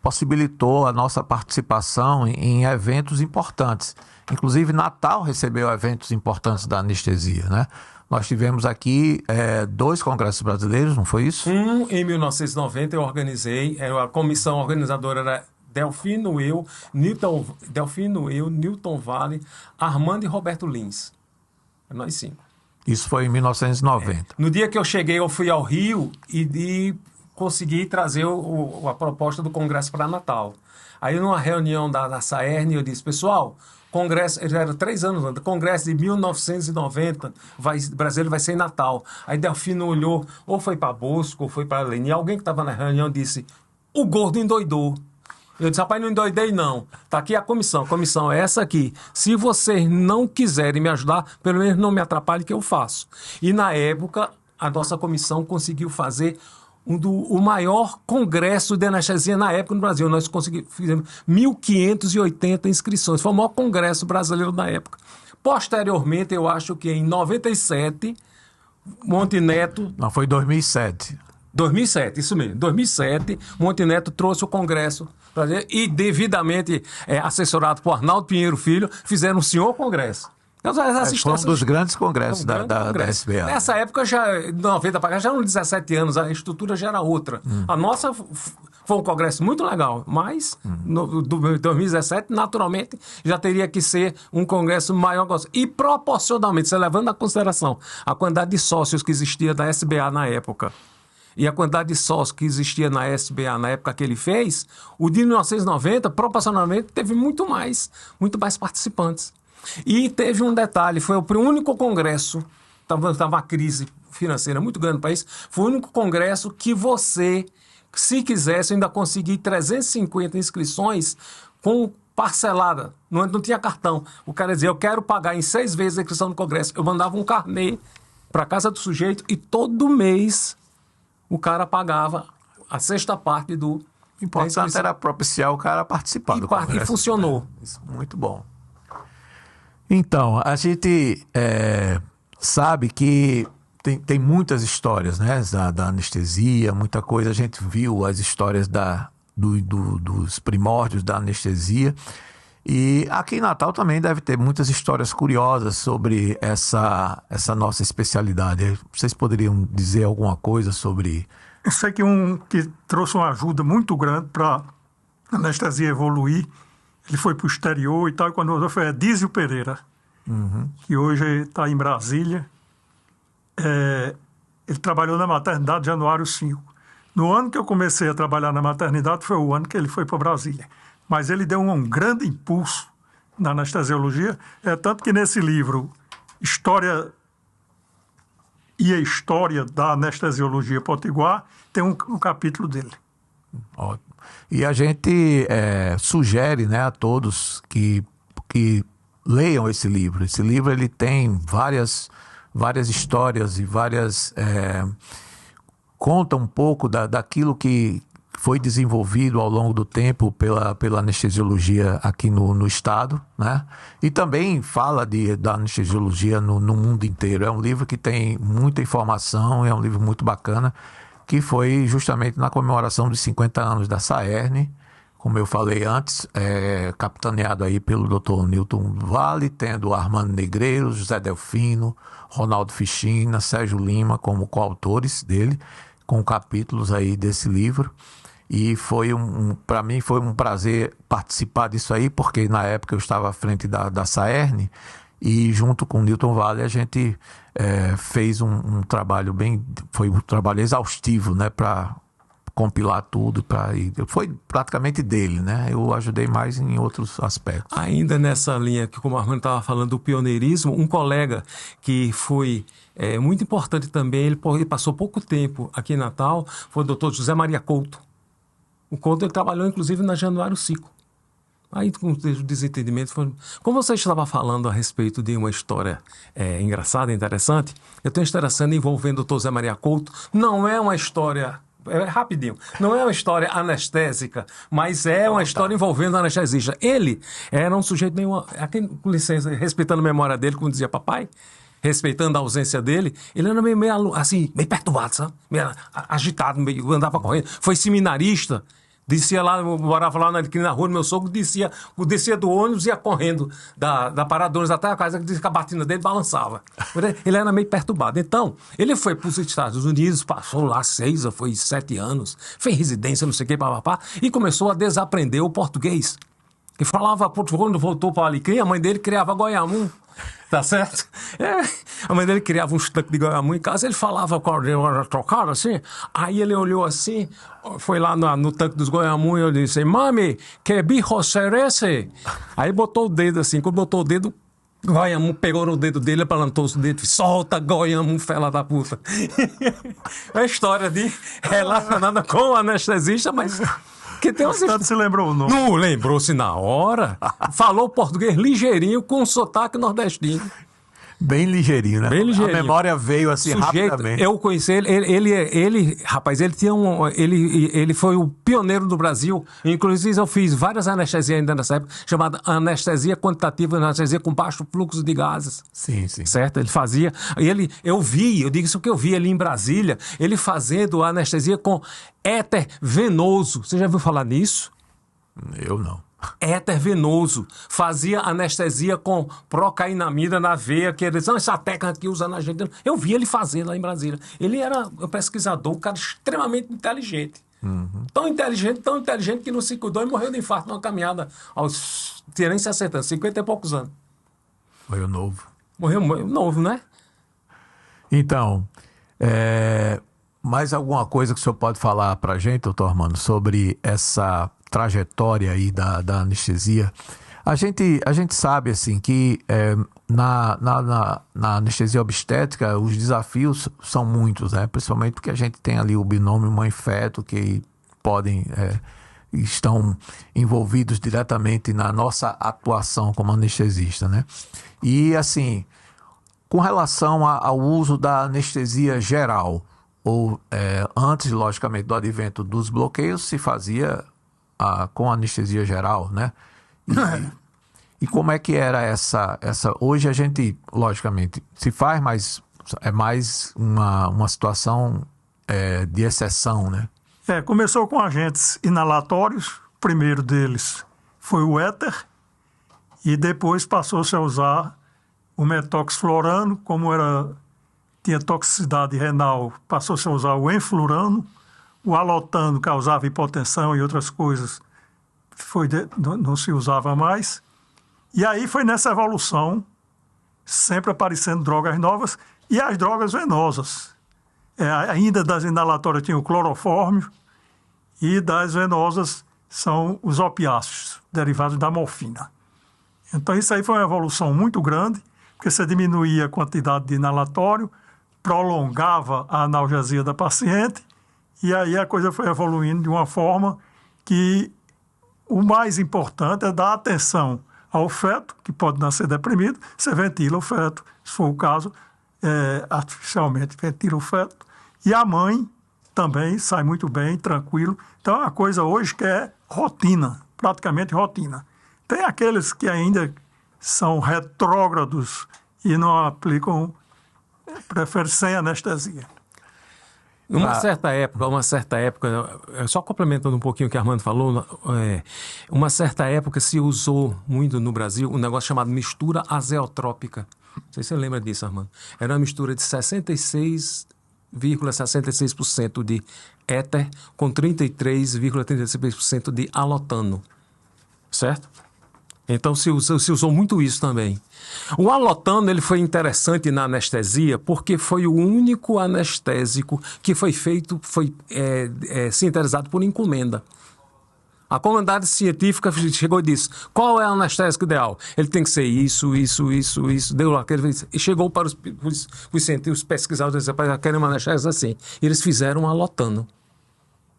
possibilitou a nossa participação em eventos importantes. Inclusive, Natal recebeu eventos importantes da anestesia, né? Nós tivemos aqui 2 congressos brasileiros, não foi isso? Em 1990 eu organizei, a comissão organizadora era Delfino, eu, Newton Vale, Armando e Roberto Lins. Nós 5. Isso foi em 1990. No dia que eu cheguei, eu fui ao Rio e consegui trazer a proposta do congresso para Natal. Aí, numa reunião da Saerne, eu disse, pessoal... Congresso, já era 3 anos antes, Congresso de 1990, Brasília vai ser em Natal. Aí Delfino olhou, ou foi para Bosco, ou foi para Leni. Alguém que estava na reunião disse, o gordo endoidou. Eu disse, rapaz, não endoidei não. Está aqui a comissão é essa aqui. Se vocês não quiserem me ajudar, pelo menos não me atrapalhe que eu faço. E na época, a nossa comissão conseguiu fazer o maior congresso de anestesia na época no Brasil. Nós fizemos 1.580 inscrições. Foi o maior congresso brasileiro na época. Posteriormente, eu acho que em 97, Monte Neto... Não, foi em 2007. 2007, isso mesmo. 2007, Monte Neto trouxe o Congresso e, devidamente assessorado por Arnaldo Pinheiro Filho, fizeram um senhor Congresso. Foi um dos grandes congressos da SBA. Nessa época, já 90 para cá, já eram 17 anos, a estrutura já era outra. A nossa foi um congresso muito legal, mas no 2017, naturalmente, já teria que ser um congresso maior. E proporcionalmente, você levando em consideração a quantidade de sócios que existia da SBA na época, e a quantidade de sócios que existia na SBA na época que ele fez, o de 1990, proporcionalmente, teve muito mais participantes. E teve um detalhe, foi o único congresso, estava uma crise financeira muito grande no país, foi o único congresso que você, se quisesse, ainda conseguir 350 inscrições com parcelada, não tinha cartão. O cara dizia, eu quero pagar em 6 vezes a inscrição no congresso. Eu mandava um carnê para a casa do sujeito e todo mês o cara pagava a sexta parte do... O importante era propiciar o cara participar do congresso. E funcionou. Isso, muito bom. Então, a gente sabe que tem muitas histórias, né, da anestesia, muita coisa. A gente viu as histórias dos primórdios da anestesia. E aqui em Natal também deve ter muitas histórias curiosas sobre essa nossa especialidade. Vocês poderiam dizer alguma coisa sobre... Eu sei que que trouxe uma ajuda muito grande para a anestesia evoluir. Ele foi para o exterior e tal, e quando voltou foi Edísio Pereira, que hoje está em Brasília. Ele trabalhou na maternidade Januário 5. No ano que eu comecei a trabalhar na maternidade foi o ano que ele foi para Brasília. Mas ele deu um grande impulso na anestesiologia, tanto que nesse livro, História e a História da Anestesiologia Potiguar, tem um capítulo dele. Ótimo. E a gente sugere, né, a todos que leiam esse livro. Esse livro ele tem várias histórias e conta um pouco daquilo que foi desenvolvido ao longo do tempo pela anestesiologia aqui no estado, né? E também fala da anestesiologia no mundo inteiro. É um livro que tem muita informação, é um livro muito bacana, que foi justamente na comemoração dos 50 anos da SAERN, como eu falei antes, capitaneado aí pelo Dr. Newton Vale, tendo Armando Negreiros, José Delfino, Ronaldo Ficina, Sérgio Lima como coautores dele, com capítulos aí desse livro. E para mim foi um prazer participar disso aí, porque na época eu estava à frente da SAERN e junto com o Newton Vale a gente fez um trabalho foi um trabalho exaustivo, né, para compilar tudo, foi praticamente dele, né? Eu ajudei mais em outros aspectos. Ainda nessa linha que, como o Armando estava falando, do pioneirismo, um colega que foi muito importante também, ele passou pouco tempo aqui em Natal, foi o doutor José Maria Couto. O Couto ele trabalhou, inclusive, na Januário 5. Aí, com o desentendimento, como você estava falando a respeito de uma história engraçada, interessante, eu tenho uma história envolvendo o doutor José Maria Couto. Não é uma história... rapidinho. Não é uma história anestésica, mas é uma história envolvendo anestesista. Ele era um sujeito meio... com licença, respeitando a memória dele, como dizia papai, respeitando a ausência dele, ele era meio assim, meio perturbado, sabe? Meio agitado, meio andava correndo. Foi seminarista, descia lá, eu morava lá na rua do meu sogro, descia do ônibus e ia correndo da parada do ônibus até a casa, que a batina dele balançava. Ele era meio perturbado. Então, ele foi para os Estados Unidos, passou lá 7 anos, fez residência, não sei o que, papapá, e começou a desaprender o português. E falava português, quando voltou para o Alecrim, a mãe dele criava goiamum. Tá certo? A mãe dele criava um tanque de goiamum em casa, ele falava com a orelha trocada assim, aí ele olhou assim, foi lá no tanque dos goiamum e eu disse, mami, que bicho será esse? Aí botou o dedo assim, quando botou o dedo, goiamum pegou no dedo dele, plantou os dedos, solta goiamum, fela da puta. É a história relacionada com o anestesista, mas... Que tem se lembrou o nome? Não lembrou-se na hora. Falou português ligeirinho com sotaque nordestino. Bem ligeirinho, né? Bem ligeirinho. A memória veio assim rapidamente. Eu conheci ele, rapaz, ele tinha ele foi o pioneiro do Brasil. Inclusive, eu fiz várias anestesias ainda nessa época, chamada anestesia quantitativa, anestesia com baixo fluxo de gases. Sim, sim. Certo? Ele fazia. Eu digo isso que eu vi ali em Brasília, ele fazendo anestesia com éter venoso. Você já ouviu falar nisso? Eu não. Éter venoso. Fazia anestesia com procainamida na veia, que eles, essa técnica que usa na Argentina. Eu vi ele fazer lá em Brasília. Ele era um pesquisador, um cara extremamente inteligente. Uhum. Tão inteligente que não se cuidou e morreu de infarto numa caminhada aos, tinha nem 60 anos, 50 e poucos anos. Morreu novo. Morreu novo, né? Então, mais alguma coisa que o senhor pode falar pra gente, doutor Armando, sobre essa trajetória aí da anestesia? A gente sabe assim que na anestesia obstétrica os desafios são muitos, né? Principalmente porque a gente tem ali o binômio mãe-feto que estão envolvidos diretamente na nossa atuação como anestesista, né? E assim, com relação ao uso da anestesia geral, ou antes, logicamente, do advento dos bloqueios, se fazia com anestesia geral, né? E como é que era essa... Hoje a gente, logicamente, se faz, mas é mais uma situação de exceção, né? Começou com agentes inalatórios. O primeiro deles foi o éter e depois passou-se a usar o metoxflorano, como tinha toxicidade renal, passou-se a usar o enflurano. O alotano causava hipotensão e outras coisas, não se usava mais. E aí foi nessa evolução, sempre aparecendo drogas novas e as drogas venosas. Ainda das inalatórias tinha o clorofórmio e das venosas são os opiáceos, derivados da morfina. Então isso aí foi uma evolução muito grande, porque você diminuía a quantidade de inalatório, prolongava a analgesia da paciente, e aí a coisa foi evoluindo de uma forma que o mais importante é dar atenção ao feto, que pode nascer deprimido, você ventila o feto, se for o caso, artificialmente ventila o feto, e a mãe também sai muito bem, tranquilo. Então, a coisa hoje que é rotina, praticamente rotina. Tem aqueles que ainda são retrógrados e não aplicam, preferem sem anestesia. Uma certa época, só complementando um pouquinho o que o Armando falou, uma certa época se usou muito no Brasil um negócio chamado mistura azeotrópica. Não sei se você lembra disso, Armando. Era uma mistura de 66,66% de éter com 33,36% de alotano. Certo? Então se usou muito isso também. O alotano ele foi interessante na anestesia porque foi o único anestésico que foi sintetizado por encomenda. A comunidade científica chegou e disse: qual é o anestésico ideal? Ele tem que ser isso. Deu aquele, e chegou para os cientistas, os pesquisadores, querem um anestésico assim. E eles fizeram um alotano.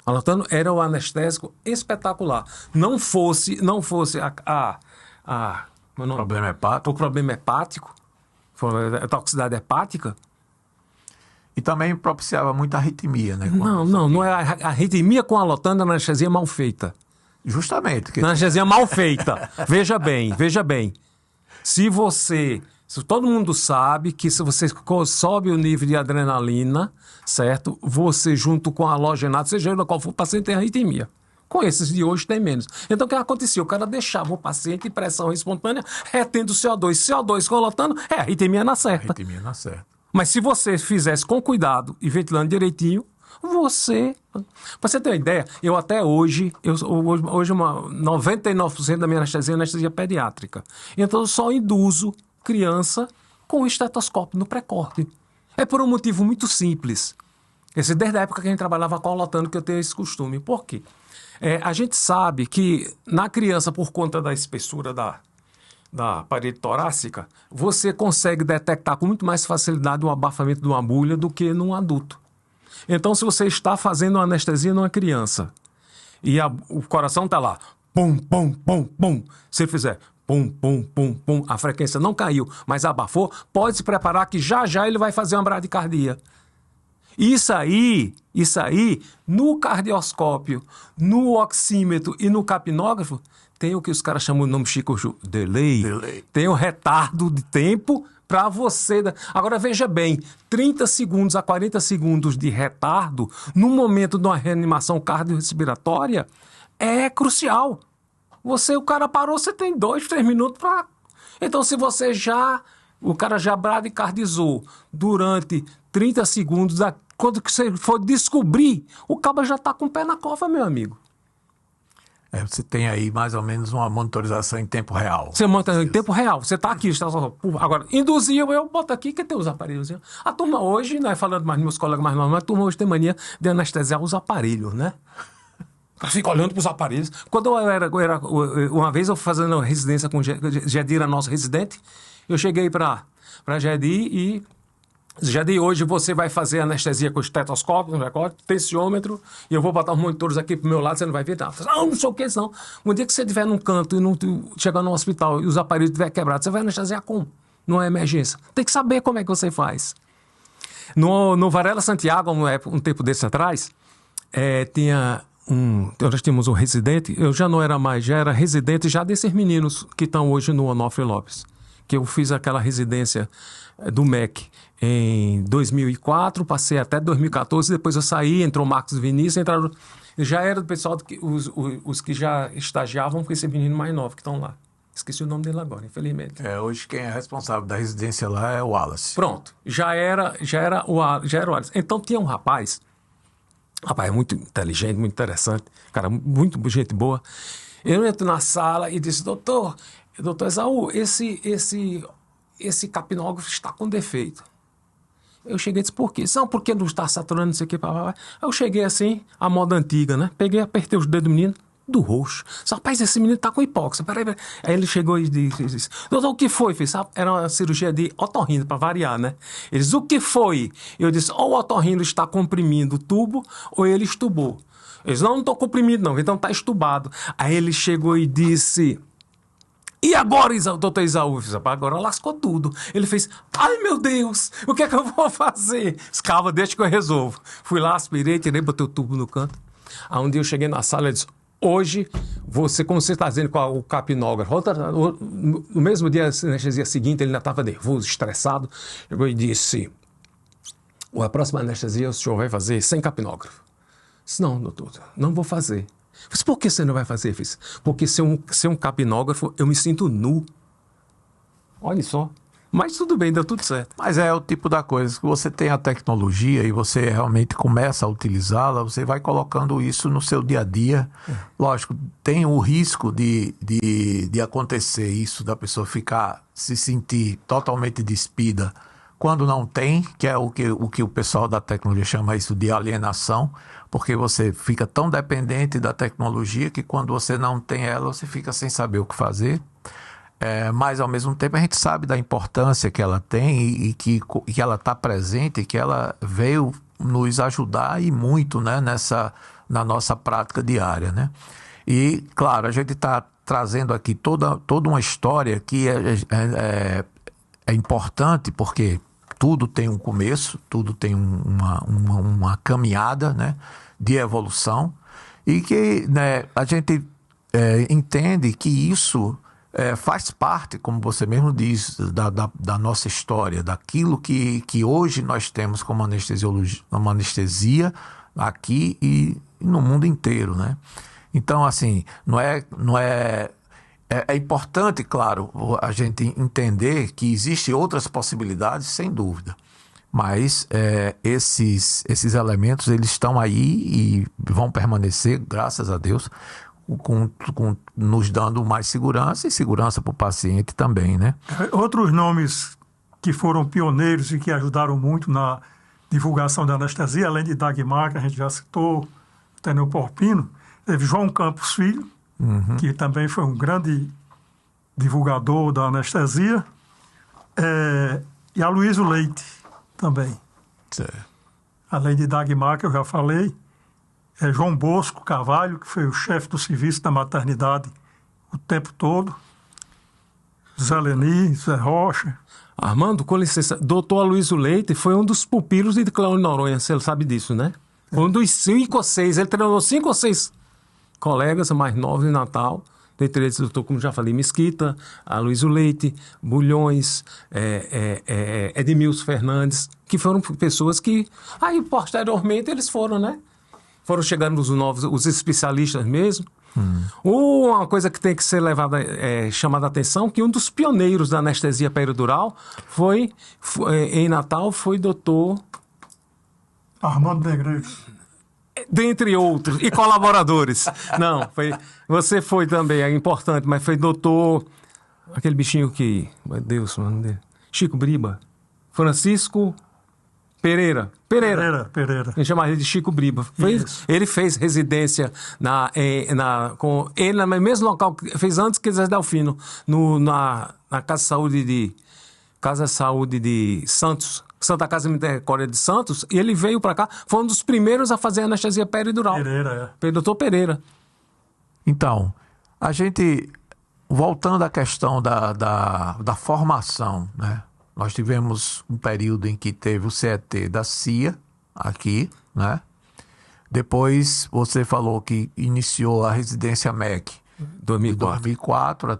O alotano era o anestésico espetacular. Não fosse Problema hepático. O problema hepático, a toxicidade hepática. E também propiciava muita arritmia, né? Não é a arritmia com alotano, a anestesia mal feita. Justamente. Anestesia mal feita. Veja bem. Se todo mundo sabe que se você sobe o nível de adrenalina, certo? Você junto com a halogenato, seja qual for, o paciente tem arritmia. Com esses de hoje tem menos. Então o que acontecia? O cara deixava o paciente em pressão espontânea, retendo CO2 colotando, a arritmia na certa. Mas se você fizesse com cuidado e ventilando direitinho, você tem uma ideia, eu até hoje 99% da minha anestesia é anestesia pediátrica. Então eu só induzo criança com estetoscópio no pré-corte. É por um motivo muito simples. Desde a época que a gente trabalhava com alotano que eu tenho esse costume. Por quê? A gente sabe que na criança, por conta da espessura da parede torácica, você consegue detectar com muito mais facilidade o abafamento de uma bolha do que num adulto. Então, se você está fazendo uma anestesia numa criança e o coração está lá, pum, pum, pum, pum, se ele fizer pum, pum, pum, pum, a frequência não caiu, mas abafou, pode se preparar que já já ele vai fazer uma bradicardia. Isso aí, no cardioscópio, no oxímetro e no capnógrafo, tem o que os caras chamam de nome chico, delay. Tem um retardo de tempo para você. Agora veja bem, 30 segundos a 40 segundos de retardo no momento de uma reanimação cardiorrespiratória é crucial. O cara parou, você tem 2, 3 minutos para... Então, se você o cara já bradicardizou durante 30 segundos, quando você for descobrir, o cabo já está com o pé na cova, meu amigo. Você tem aí mais ou menos uma monitorização em tempo real. Você monitoriza em tempo real. Você está aqui. Agora, induzir, eu boto aqui, que tem os aparelhos. A turma hoje, não é falando mais dos meus colegas mais novos, mas a turma hoje tem mania de anestesiar os aparelhos, né? Fica olhando para os aparelhos. Quando uma vez eu fazendo residência com Gedir, era nosso residente, eu cheguei para Gedir e... Gedir, hoje você vai fazer anestesia com estetoscópio, tensiômetro, e eu vou botar os monitores aqui pro meu lado, você não vai ver nada. Não sei o que, não. Um dia que você estiver num canto e não chegar no hospital e os aparelhos estiverem quebrados, você vai anestesiar como? Não é emergência. Tem que saber como é que você faz. No Varela Santiago, um tempo desses atrás, nós tínhamos um residente, eu já não era mais, já era residente já desses meninos que estão hoje no Onofre Lopes, que eu fiz aquela residência do MEC em 2004, passei até 2014, depois eu saí, entrou Marcos Vinícius, já era do pessoal, os que já estagiavam com esse menino mais novo que estão lá. Esqueci o nome dele agora, infelizmente. Hoje quem é responsável da residência lá é o Wallace. Pronto, já era o Wallace. Então tinha um rapaz muito inteligente, muito interessante, cara, muito gente boa. Eu entro na sala e disse, doutor Esaú, esse capnógrafo está com defeito. Eu cheguei e disse, por quê? Não, porque não está saturando, não sei o que. Eu cheguei assim, a moda antiga, né? Peguei, apertei os dedos do menino, do roxo. Rapaz, esse menino está com hipóxia. Peraí. Aí ele chegou e disse, doutor, o que foi, filho? Era uma cirurgia de otorrino, para variar, né? Ele disse, o que foi? Eu disse, ou o otorrino está comprimindo o tubo, ou ele estubou. Ele disse, não estou comprimido não, então está estubado. Aí ele chegou e disse... E agora, doutor Esaú? Agora lascou tudo. Ele fez, ai meu Deus, o que é que eu vou fazer? Calma, deixa que eu resolvo. Fui lá, aspirei, tirei, botei o tubo no canto. Aí um dia eu cheguei na sala e disse, hoje, como você está dizendo com o capnógrafo, no mesmo dia, na anestesia seguinte, ele ainda estava nervoso, estressado. Chegou e disse, a próxima anestesia o senhor vai fazer sem capnógrafo. Disse, não, doutor, não vou fazer. Mas por que você não vai fazer, filho? Porque ser um capnógrafo, eu me sinto nu. Olha só. Mas tudo bem, deu tudo certo. Mas é o tipo da coisa, que você tem a tecnologia e você realmente começa a utilizá-la, você vai colocando isso no seu dia a dia. Lógico, tem o risco de acontecer isso, da pessoa se sentir totalmente despida quando não tem, que é o que o pessoal da tecnologia chama isso de alienação, porque você fica tão dependente da tecnologia que quando você não tem ela, você fica sem saber o que fazer. Mas, ao mesmo tempo, a gente sabe da importância que ela tem e que ela está presente e que ela veio nos ajudar e muito, né, na nossa prática diária, né? E, claro, a gente está trazendo aqui toda uma história que é importante porque tudo tem um começo, tudo tem uma caminhada, né, de evolução e que, né, a gente entende que isso faz parte, como você mesmo diz, da nossa história, daquilo que hoje nós temos como uma anestesia aqui e no mundo inteiro, né? Então, assim, é importante, claro, a gente entender que existem outras possibilidades, sem dúvida. Mas esses elementos, eles estão aí e vão permanecer, graças a Deus, nos dando mais segurança e segurança para o paciente também, né? Outros nomes que foram pioneiros e que ajudaram muito na divulgação da anestesia, além de Dagmar, que a gente já citou, Teneu Porpino, teve João Campos Filho, que também foi um grande divulgador da anestesia, e Aloysio Leite também. Certo. Além de Dagmar, que eu já falei, João Bosco Carvalho, que foi o chefe do serviço da maternidade o tempo todo, Zé Leni, Zé Rocha. Armando, com licença, doutor Aloysio Leite foi um dos pupilos de Cleone Noronha, você sabe disso, né? Foi um dos 5 ou 6, ele treinou 5 ou 6 colegas mais novos em Natal, dentre eles, doutor, como já falei, Mesquita, Aloysio Leite, Bulhões, Edmilson Fernandes, que foram pessoas que, aí posteriormente eles foram, né? Foram chegando os novos, os especialistas mesmo. Uma coisa que tem que ser levada, chamada a atenção, que um dos pioneiros da anestesia peridural foi em Natal, foi doutor Armando Negreiros. dentre outros, e colaboradores. Não, você foi também, é importante, mas foi doutor, aquele bichinho que, meu Deus, mano, Chico Briba, Francisco Pereira. Pereira. A gente chama ele de Chico Briba. Ele fez residência com ele no mesmo local que fez antes que Zé Delfino, na Casa de Saúde de Santos, Santa Casa Misericórdia de Santos, e ele veio para cá, foi um dos primeiros a fazer anestesia peridural. Doutor Pereira. Então, a gente, voltando à questão da formação, né? Nós tivemos um período em que teve o CET da CIA aqui, né? Depois você falou que iniciou a residência MEC 2004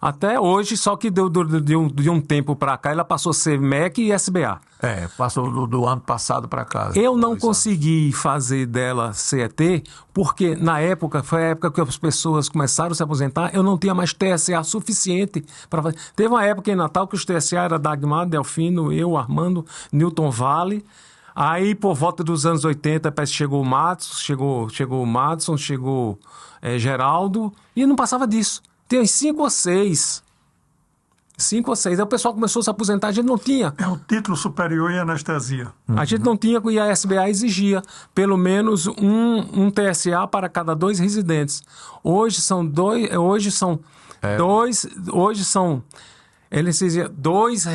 até hoje, só que de um tempo para cá ela passou a ser MEC e SBA. Passou do ano passado para cá. Eu não consegui fazer dela CET, porque na época, foi a época que as pessoas começaram a se aposentar, eu não tinha mais TSA suficiente para fazer. Teve uma época em Natal que os TSA era Dagmar, Delfino, eu, Armando, Newton Vale. Aí, por volta dos anos 80, parece que chegou o Matos, chegou o Madison, chegou Geraldo, e não passava disso. Tem uns 5 ou 6. 5 ou 6. Aí o pessoal começou a se aposentar, a gente não tinha. É o título superior em anestesia. A gente não tinha, e a SBA exigia pelo menos um TSA para cada 2 residentes. Hoje são 2. Hoje são. Ele exigia 2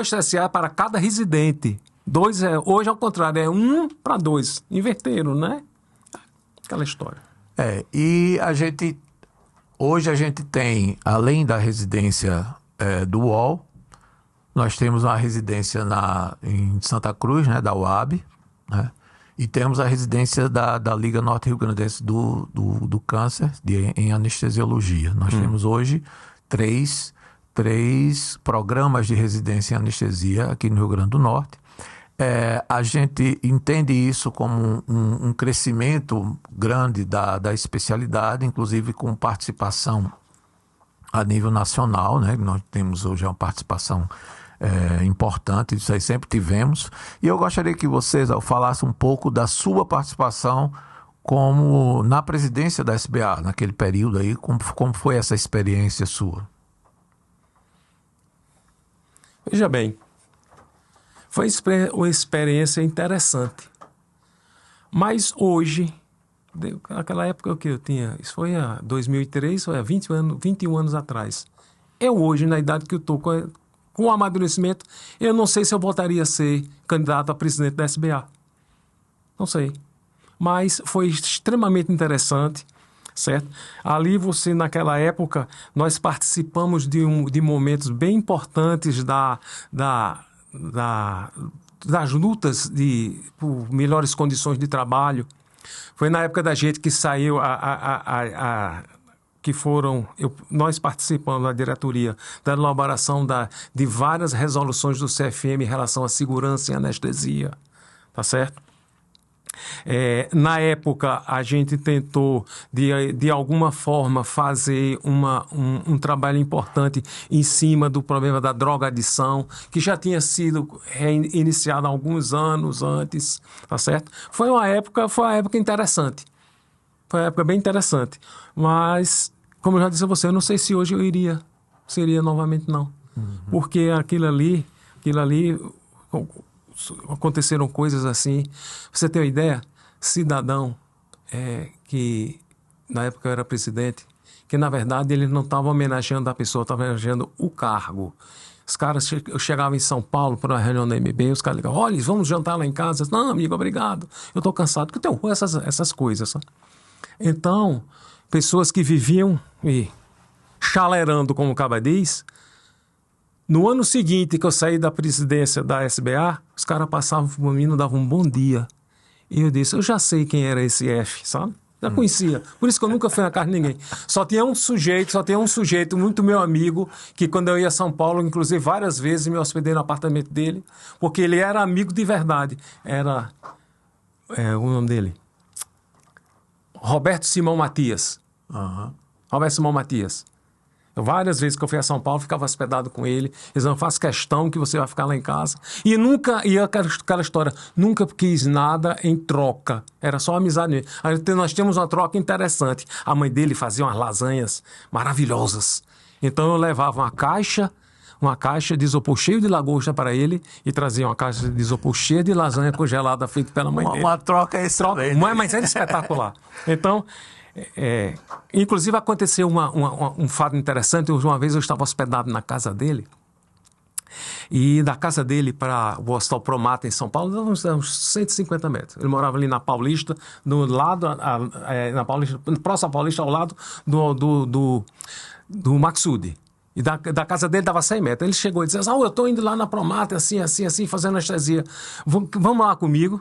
TSA para cada residente. Hoje, ao contrário, é 1 para 2. Inverteram, né? Aquela história. E hoje a gente tem, além da residência do UOL, nós temos uma residência em Santa Cruz, né, da UAB, né, e temos a residência da Liga Norte Rio Grandense do Câncer em anestesiologia. Nós temos hoje três programas de residência em anestesia aqui no Rio Grande do Norte. A gente entende isso como um crescimento grande da especialidade, inclusive com participação a nível nacional, né? Nós temos hoje uma participação importante, isso aí sempre tivemos. E eu gostaria que vocês falassem um pouco da sua participação como na presidência da SBA, naquele período aí, como foi essa experiência sua? Veja bem, foi uma experiência interessante. Mas hoje, naquela época que eu tinha, isso foi em 2003, foi há 21 anos atrás. Eu hoje, na idade que eu estou, com o amadurecimento, eu não sei se eu voltaria a ser candidato a presidente da SBA. Não sei. Mas foi extremamente interessante, certo? Ali naquela época, nós participamos de momentos bem importantes das lutas por melhores condições de trabalho. Foi na época da gente que saiu nós participamos da diretoria da elaboração de várias resoluções do CFM em relação à segurança em anestesia, tá certo? Na época, a gente tentou, de alguma forma, fazer um trabalho importante em cima do problema da drogadição, que já tinha sido iniciado há alguns anos antes, tá certo? Foi uma época interessante. Foi uma época bem interessante. Mas, como eu já disse a você, eu não sei se hoje seria novamente, não. Porque aquilo ali aconteceram coisas assim. Você tem uma ideia? Cidadão que na época eu era presidente, que na verdade ele não estava homenageando a pessoa, estava homenageando o cargo. Os caras chegavam em São Paulo para uma reunião da MB, os caras ligavam, olha, vamos jantar lá em casa. Não, amigo, obrigado. Eu estou cansado, porque tem essas coisas. Sabe? Então, pessoas que viviam chalerando, como o Caba diz, No ano seguinte que eu saí da presidência da SBA, os caras passavam por mim e não davam um bom dia. E eu disse, eu já sei quem era esse F, sabe? Já conhecia. Por isso que eu nunca fui na casa de ninguém. Só tinha um sujeito muito meu amigo, que quando eu ia a São Paulo, inclusive várias vezes me hospedei no apartamento dele, porque ele era amigo de verdade. Era... o nome dele? Roberto Simão Matias. Aham. Roberto Simão Matias. Várias vezes que eu fui a São Paulo, ficava hospedado com ele. Eles não faz questão que você vai ficar lá em casa. E aquela história, nunca quis nada em troca. Era só amizade mesmo. Aí nós temos uma troca interessante. A mãe dele fazia umas lasanhas maravilhosas. Então eu levava uma caixa de isopor cheio de lagosta para ele e trazia uma caixa de isopor cheia de lasanha congelada feita pela mãe dele. Uma troca excelente. Mas era espetacular. Então... inclusive aconteceu um fato interessante. Uma vez eu estava hospedado na casa dele, e da casa dele para o Hospital Promata em São Paulo dava uns 150 metros. Ele morava ali na Paulista, do lado na Paulista, próximo à Paulista, ao lado do Maxud. E da casa dele dava 100 metros. Ele chegou e disse, eu estou indo lá na Promata, assim, fazendo anestesia. Vamos lá comigo?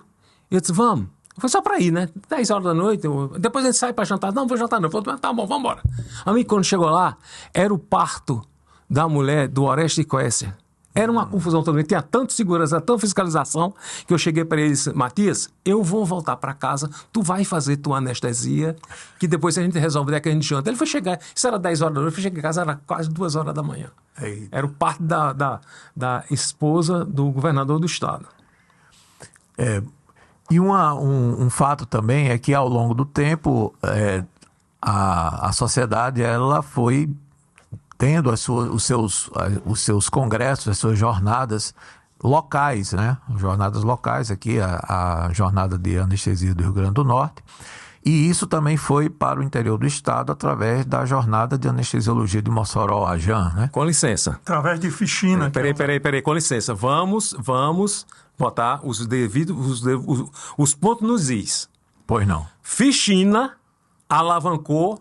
Eu disse, vamos. Foi só para ir, né? 10 horas da noite. Depois a gente sai para jantar. Não, vou jantar não. Tá bom, vamos embora. Amigo, quando chegou lá, era o parto da mulher do Oreste de Coécia. Era uma confusão também. Tinha tanto segurança, tanta fiscalização, que eu cheguei para ele e disse, Matias, eu vou voltar para casa, tu vai fazer tua anestesia, que depois a gente resolve daí que a gente janta. Ele foi chegar, isso era 10 horas da noite, eu fui chegar em casa, era quase 2 horas da manhã. Eita. Era o parto da esposa do governador do estado. E um fato também é que, ao longo do tempo, a sociedade ela foi tendo os seus congressos, as suas jornadas locais, né? Jornadas locais, aqui a jornada de anestesia do Rio Grande do Norte. E isso também foi para o interior do estado através da jornada de anestesiologia de Mossoró, a JAN, né? Com licença. Através de ficina. Peraí, com licença. Vamos botar os pontos nos is. Pois não. Ficina alavancou,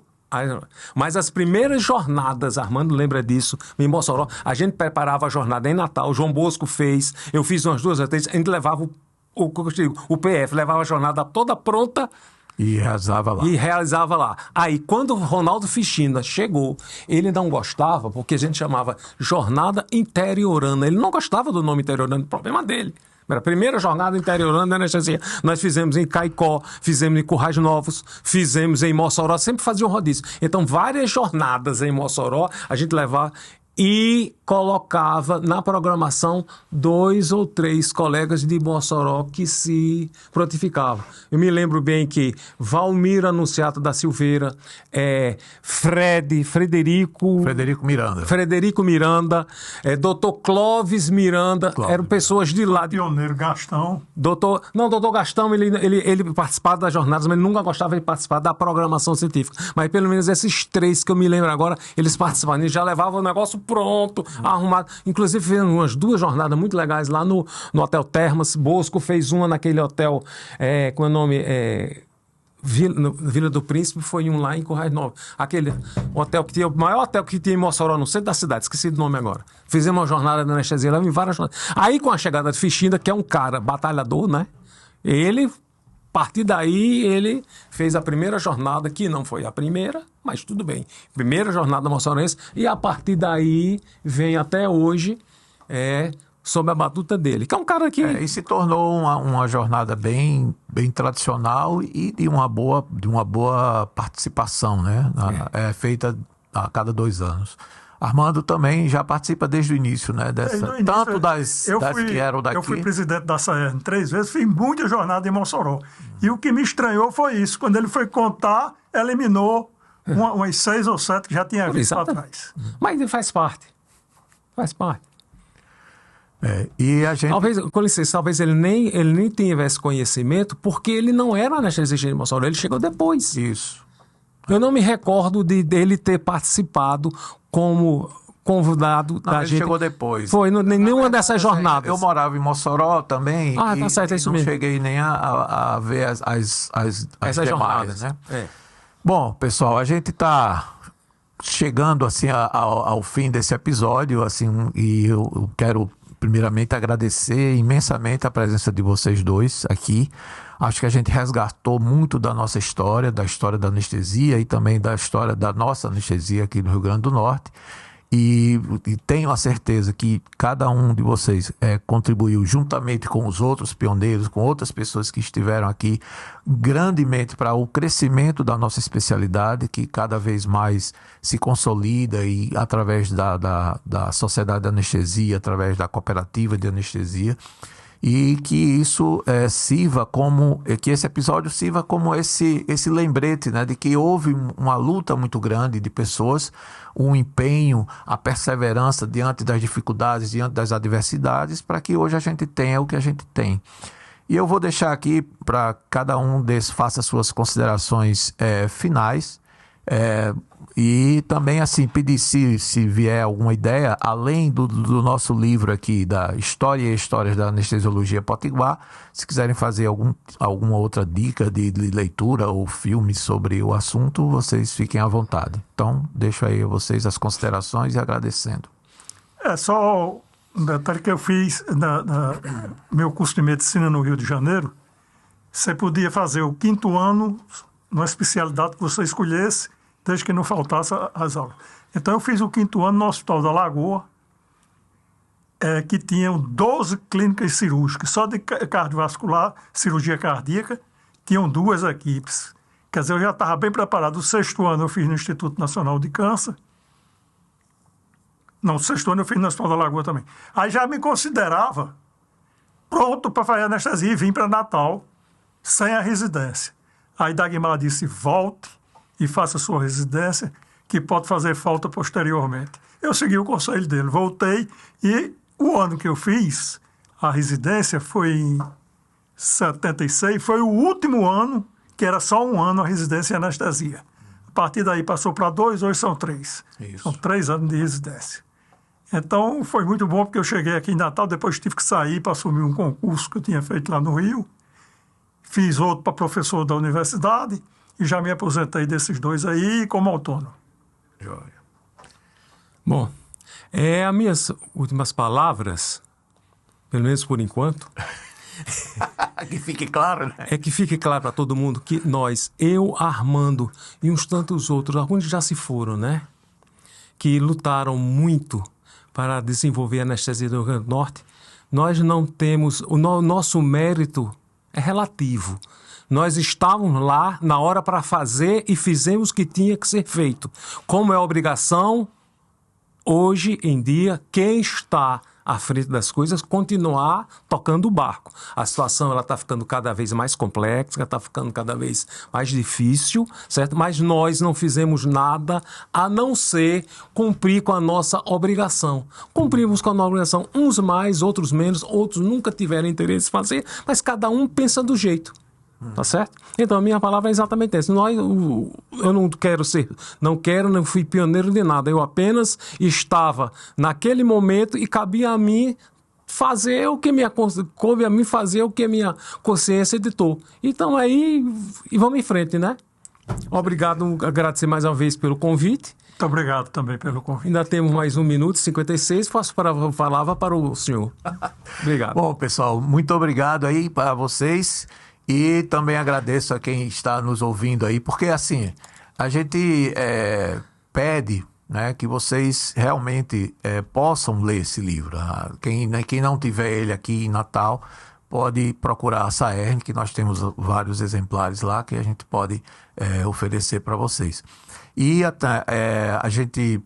mas as primeiras jornadas, Armando lembra disso, em Mossoró, a gente preparava a jornada em Natal, João Bosco fez, eu fiz umas 2 ou 3, a gente levava o PF, levava a jornada toda pronta, E realizava lá. Aí, quando o Ronaldo Ficina chegou, ele não gostava, porque a gente chamava jornada interiorana. Ele não gostava do nome interiorana, o problema dele. Era a primeira jornada interiorana da anestesia. Nós fizemos em Caicó, fizemos em Currais Novos, fizemos em Mossoró, sempre fazia um rodízio. Então, várias jornadas em Mossoró, a gente levava e colocava na programação 2 ou 3 colegas de Mossoró que se prontificavam. Eu me lembro bem que Valmir Anunciato da Silveira, Frederico Miranda, Dr. Clóvis Miranda, eram pessoas de lá. Pioneiro Gastão. Doutor Gastão, ele participava das jornadas, mas ele nunca gostava de participar da programação científica. Mas pelo menos esses 3 que eu me lembro agora, eles participavam, eles já levavam o negócio pronto, arrumado. Inclusive, fizemos umas 2 jornadas muito legais lá no Hotel Termas. Bosco fez uma naquele hotel, com o nome... Vila do Príncipe, foi um lá em Currais Novos. Aquele hotel que tinha, o maior hotel que tinha em Mossoró, no centro da cidade, esqueci do nome agora. Fizemos uma jornada de anestesia lá, em várias jornadas. Aí, com a chegada de Fichinda, que é um cara batalhador, né? Ele, a partir daí, ele fez a primeira jornada, que não foi a primeira, mas tudo bem. Primeira jornada mossorense, e a partir daí, vem até hoje, sob a batuta dele, que é um cara que... e se tornou uma jornada bem tradicional e de uma boa participação, né? É feita a cada 2 anos. Armando também já participa desde o início, né? Tanto das que eram daqui. Eu fui presidente da SAERN 3 vezes, fiz muita jornada em Mossoró. E o que me estranhou foi isso. Quando ele foi contar, eliminou umas 6 ou 7 que já tinha visto lá atrás. Mas faz parte. Faz parte. E a gente... Com licença, talvez ele nem tivesse conhecimento, porque ele não era anestesista de Mossoró, ele chegou depois. Isso. Eu não me recordo dele ter participado como convidado da ele gente. Chegou depois. Foi, nenhuma dessas jornadas. Eu morava em Mossoró também. Tá certo, é isso mesmo. Não cheguei nem a ver as demais, jornadas, né? É. Bom, pessoal, a gente está chegando assim ao fim desse episódio, assim, e eu quero primeiramente agradecer imensamente a presença de vocês dois aqui. Acho que a gente resgatou muito da nossa história, da história da anestesia e também da história da nossa anestesia aqui no Rio Grande do Norte. E tenho a certeza que cada um de vocês contribuiu juntamente com os outros pioneiros, com outras pessoas que estiveram aqui, grandemente para o crescimento da nossa especialidade, que cada vez mais se consolida e através da Sociedade de Anestesia, através da Cooperativa de Anestesia, e que isso sirva como, que esse episódio sirva como esse lembrete, né, de que houve uma luta muito grande de pessoas, um empenho, a perseverança diante das dificuldades, diante das adversidades, para que hoje a gente tenha o que a gente tem. E eu vou deixar aqui para cada um desses faça suas considerações finais. E também assim pedir se vier alguma ideia, além do nosso livro aqui da História e Histórias da Anestesiologia Potiguar, se quiserem fazer alguma outra dica de leitura ou filme sobre o assunto, vocês fiquem à vontade. Então deixo aí a vocês as considerações e agradecendo. Só um detalhe que eu fiz meu curso de medicina no Rio de Janeiro. Você podia fazer o 5º ano numa especialidade que você escolhesse, desde que não faltasse as aulas. Então, eu fiz o 5º ano no Hospital da Lagoa, que tinham 12 clínicas cirúrgicas, só de cardiovascular, cirurgia cardíaca, tinham 2 equipes. Quer dizer, eu já estava bem preparado. O 6º ano eu fiz no Instituto Nacional de Câncer. Não, o 6º ano eu fiz no Hospital da Lagoa também. Aí já me considerava pronto para fazer anestesia e vim para Natal, sem a residência. Aí Dagmar disse, volte e faça sua residência, que pode fazer falta posteriormente. Eu segui o conselho dele, voltei, e o ano que eu fiz a residência foi em 76, foi o último ano, que era só um ano a residência em anestesia. A partir daí passou para 2, hoje são 3. Isso. São 3 anos de residência. Então foi muito bom, porque eu cheguei aqui em Natal, depois tive que sair para assumir um concurso que eu tinha feito lá no Rio, fiz outro para professor da universidade, e já me aposentei desses 2 aí como autônomo. Bom, as minhas últimas palavras, pelo menos por enquanto, Que fique claro, né? é que fique claro para todo mundo que nós, eu, Armando e uns tantos outros, alguns já se foram, né? Que lutaram muito para desenvolver a anestesia do Rio Grande do Norte, nós não temos, nosso mérito é relativo. Nós estávamos lá na hora para fazer e fizemos o que tinha que ser feito. Como é obrigação, hoje em dia, quem está à frente das coisas, continuar tocando o barco. A situação está ficando cada vez mais complexa, está ficando cada vez mais difícil, certo? Mas nós não fizemos nada a não ser cumprir com a nossa obrigação. Cumprimos com a nossa obrigação, uns mais, outros menos, outros nunca tiveram interesse em fazer, mas cada um pensa do jeito. Tá certo? Então a minha palavra é exatamente essa. Eu não fui pioneiro de nada. Eu apenas estava naquele momento e cabia a mim fazer o que coube a mim fazer o que a minha consciência ditou. Então aí vamos em frente, né? Obrigado, agradecer mais uma vez pelo convite. Muito obrigado também pelo convite. Ainda temos mais 1 minuto e 56. Passo a palavra para o senhor. Obrigado. Bom, pessoal, muito obrigado aí para vocês. E também agradeço a quem está nos ouvindo aí, porque assim, a gente pede, né, que vocês realmente possam ler esse livro. Quem não tiver ele aqui em Natal, pode procurar a Saern, que nós temos vários exemplares lá que a gente pode oferecer para vocês. E a gente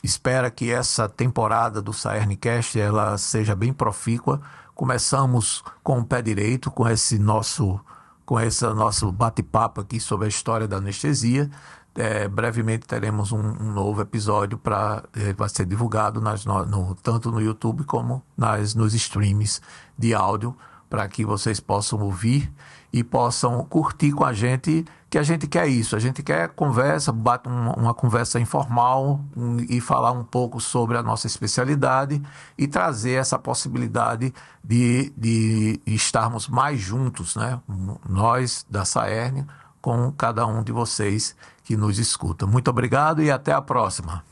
espera que essa temporada do SaernCast ela seja bem profícua. Começamos com o pé direito, com esse nosso bate-papo aqui sobre a história da anestesia. Brevemente teremos um novo episódio vai ser divulgado tanto no YouTube como nos streams de áudio, para que vocês possam ouvir e possam curtir com a gente, que a gente quer isso. A gente quer conversa, uma conversa informal e falar um pouco sobre a nossa especialidade e trazer essa possibilidade de estarmos mais juntos, né? Nós da Saern com cada um de vocês que nos escuta. Muito obrigado e até a próxima.